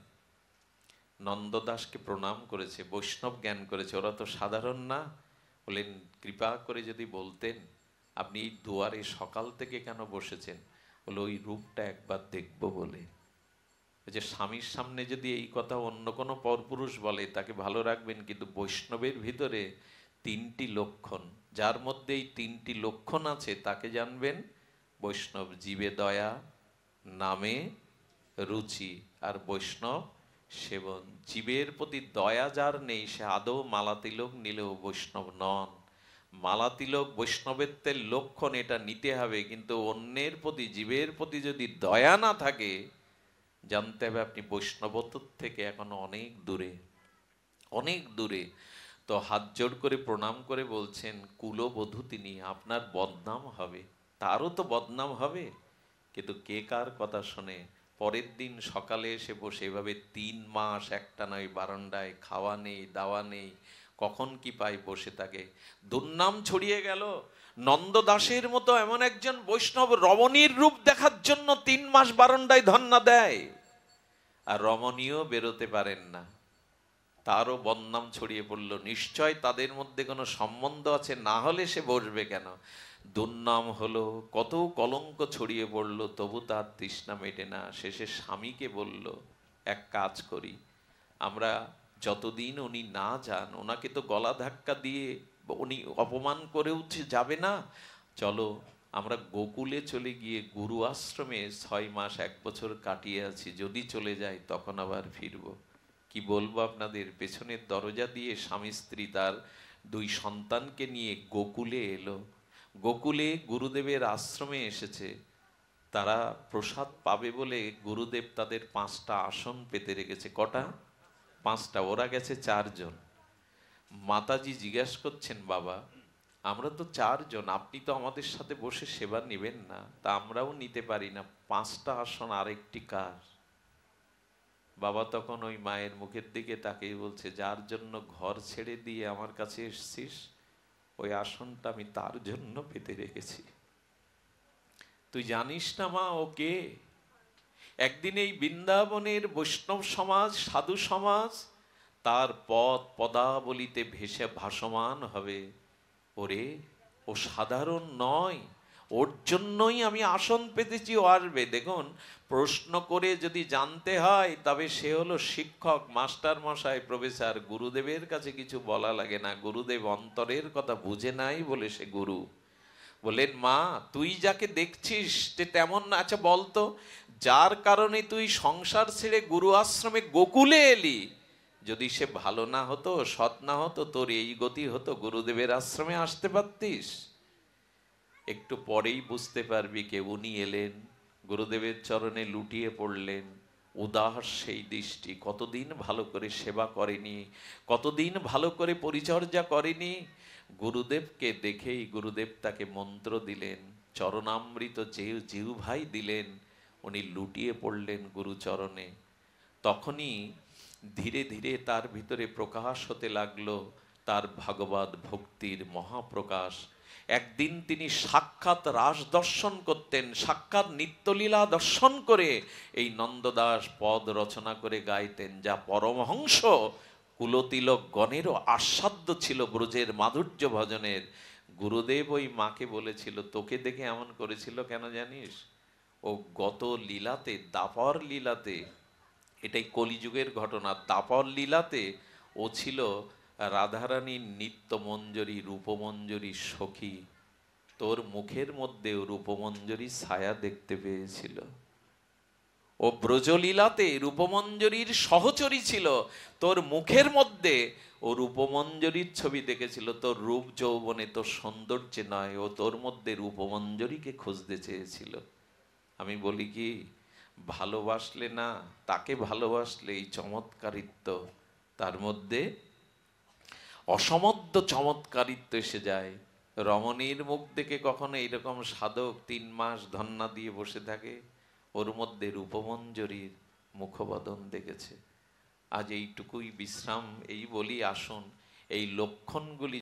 নন্দদাসকে প্রণাম করেছে, বৈষ্ণব জ্ঞান করেছে, ওরা তো সাধারণ না। বলেন কৃপা করে যদি বলতেন আপনি এই দুয়ারে সকাল থেকে কেন বসেছেন? বলে ওই রূপটা একবার দেখব বলে। যে স্বামীর সামনে যদি এই কথা অন্য কোনো পরপুরুষ বলে তাকে ভালো রাখবেন, কিন্তু বৈষ্ণবের ভিতরে তিনটি লক্ষণ, যার মধ্যে এই তিনটি লক্ষণ আছে তাকে জানবেন বৈষ্ণব। জীবে দয়া, নামে রুচি, আর বৈষ্ণব সেবন। জীবের প্রতি দয়া যার নেই সে আদৌ মালা তিলক নিলেও বৈষ্ণব নন। মালা তিলক বৈষ্ণবের লক্ষণ, এটা নিতে হবে, কিন্তু অন্যের প্রতি, জীবের প্রতি যদি দয়া না থাকে, জানতে হবে আপনি বৈষ্ণবত্ব থেকে এখনো অনেক দূরে, অনেক দূরে। তো হাত জোড় করে প্রণাম করে বলছেন কুলবধূ তিনি, আপনার বদনাম হবে। তারও তো বদনাম হবে, কিন্তু কে কার কথা শোনে। পরের দিন সকালে এসে বসে এভাবে 3 মাস একটানা ওই বারান্দায়, খাওয়া নেই দাওয়া নেই, কখন কি পাই বসে থাকে। দুর্নাম ছড়িয়ে গেল। নন্দদাসের মতো এমন একজন বৈষ্ণব রমণীর রূপ দেখার জন্য 3 মাস বারান্দায় ধন্না দেয়, আর রমণীও বেরোতে পারেন না, তারও বদনাম ছড়িয়ে পড়ল। নিশ্চয় তাদের মধ্যে কোনো সম্বন্ধ আছে, না হলে সে বসবে কেন। দুর্নাম হলো, কত কলঙ্ক ছড়িয়ে পড়ল, তবু তার তৃষ্ণা মেটে না। শেষে স্বামীকে বলল এক কাজ করি, আমরা যতদিন উনি না যান, ওনাকে তো গলা ধাক্কা দিয়ে উনি অপমান করে উঠে যাবে না, চলো আমরা গোকুলে চলে গিয়ে গুরু আশ্রমে 6 মাস 1 বছর কাটিয়ে আছি, যদি চলে যাই তখন আবার ফিরবো। কি বলবো আপনাদের, পেছনের দরজা দিয়ে স্বামী স্ত্রী তার 2 সন্তানকে নিয়ে গোকুলে এলো। গোকুলে গুরুদেবের আশ্রমে এসেছে। তারা প্রসাদ পাবে বলে গুরুদেব তাদের 5টা আসন পেতে রেখেছে। কটা? 5টা। ওরা গেছে 4 জন। মাতাজি জিজ্ঞাসা করছেন বাবা আমরা তো 4 জন, আপনি তো আমাদের সাথে বসে সেবা নেবেন না, তা আমরাও নিতে পারি না, 5টা আসন আরেকটি কার? বাবা তখন ওই মায়ের মুখের দিকে তাকিয়ে বলছে, যার জন্য ঘর ছেড়ে দিয়ে আমার কাছে এসছিস, ওই আসনটা আমি তার জন্য পেতে রেখেছি। তুই জানিস না মা ও কে? একদিন এই বৃন্দাবনের বৈষ্ণব সমাজ, সাধু সমাজ তার পদ পদাবলিতে ভেসে ভাসমান হবে। ওরে ও সাধারণ নয়, ওর জন্যই আমি আসন পেতেছি, ও আসবে। দেখুন, প্রশ্ন করে যদি জানতে হয় তবে সে হলো শিক্ষক, মাস্টার মশাই, প্রফেসর। গুরুদেবের কাছে কিছু বলা লাগে না, গুরুদেব অন্তরের কথা বুঝে নাই বলে সে গুরু। বলেন মা তুই যাকে দেখছিস তেমন না, আচ্ছা বলতো যার কারণে তুই সংসার ছেড়ে গুরু আশ্রমে গোকুলে এলি, যদি সে ভালো না হতো, সৎ না হতো, তোর এই গতি হতো, গুরুদেবের আশ্রমে আসতে পারতিস? একটু পরেই বুঝতে পারবি কে উনি এলেন, গুরুদেবের চরণে লুটিয়ে পড়লেন। উদার সেই দৃষ্টি, কতদিন ভালো করে সেবা করেনি, কতদিন ভালো করে পরিচর্যা করেনি। গুরুদেবকে দেখেই গুরুদেব তাকে মন্ত্র দিলেন, চরণামৃত জিহ্বাই দিলেন, উনি লুটিয়ে পড়লেন গুরুচরণে। তখনই ধীরে ধীরে তার ভিতরে প্রকাশ হতে লাগলো তার ভাগবত ভক্তির মহাপ্রকাশ। একদিন তিনি সাক্ষাৎ রাস দর্শন করতেন, সাক্ষাৎ নিত্যলীলা দর্শন করে এই নন্দদাস পদ রচনা করে গাইতেন, যা পরমহংস কুলতিলক গণেরও আস্বাদ্য ছিল ব্রজের মাধুর্য ভজনের। গুরুদেব ওই মাকে বলেছিল, তোকে দেখে এমন করেছিল কেন জানিস? ও গত লীলাতে, দাপর লীলাতে, এটাই কলিযুগের ঘটনা, দাপর লীলাতে ও ছিল রাধারানীর নিত্যমঞ্জরী, রূপমঞ্জরী সখী। তোর মুখের মধ্যে রূপমঞ্জরী ছায়া দেখতে পেয়েছিল। ও ব্রজলীলাতে রূপমঞ্জরীর সহচরী ছিল, তোর মুখের মধ্যে ও রূপমঞ্জরির ছবি দেখেছিল, তোর রূপ যৌবনে, তোর সৌন্দর্যে নয়, ও তোর মধ্যে রূপমঞ্জরিকে খুঁজতে চেয়েছিল। আমি বলি কি, ভালোবাসলে না, তাকে ভালোবাসলে এই চমৎকারিত্ব তার মধ্যে অসমধ্য চমৎকারিত্ব এসে যায়। রমণীর মুখ দেখে কখনো এইরকম সাধক 3 মাস ধন্না দিয়ে বসে থাকে? ওর মধ্যে রূপমঞ্জরির মুখবদন দেখেছে। আজ এইটুকুই বিশ্রাম, এই বলি আসুন এই লক্ষণগুলি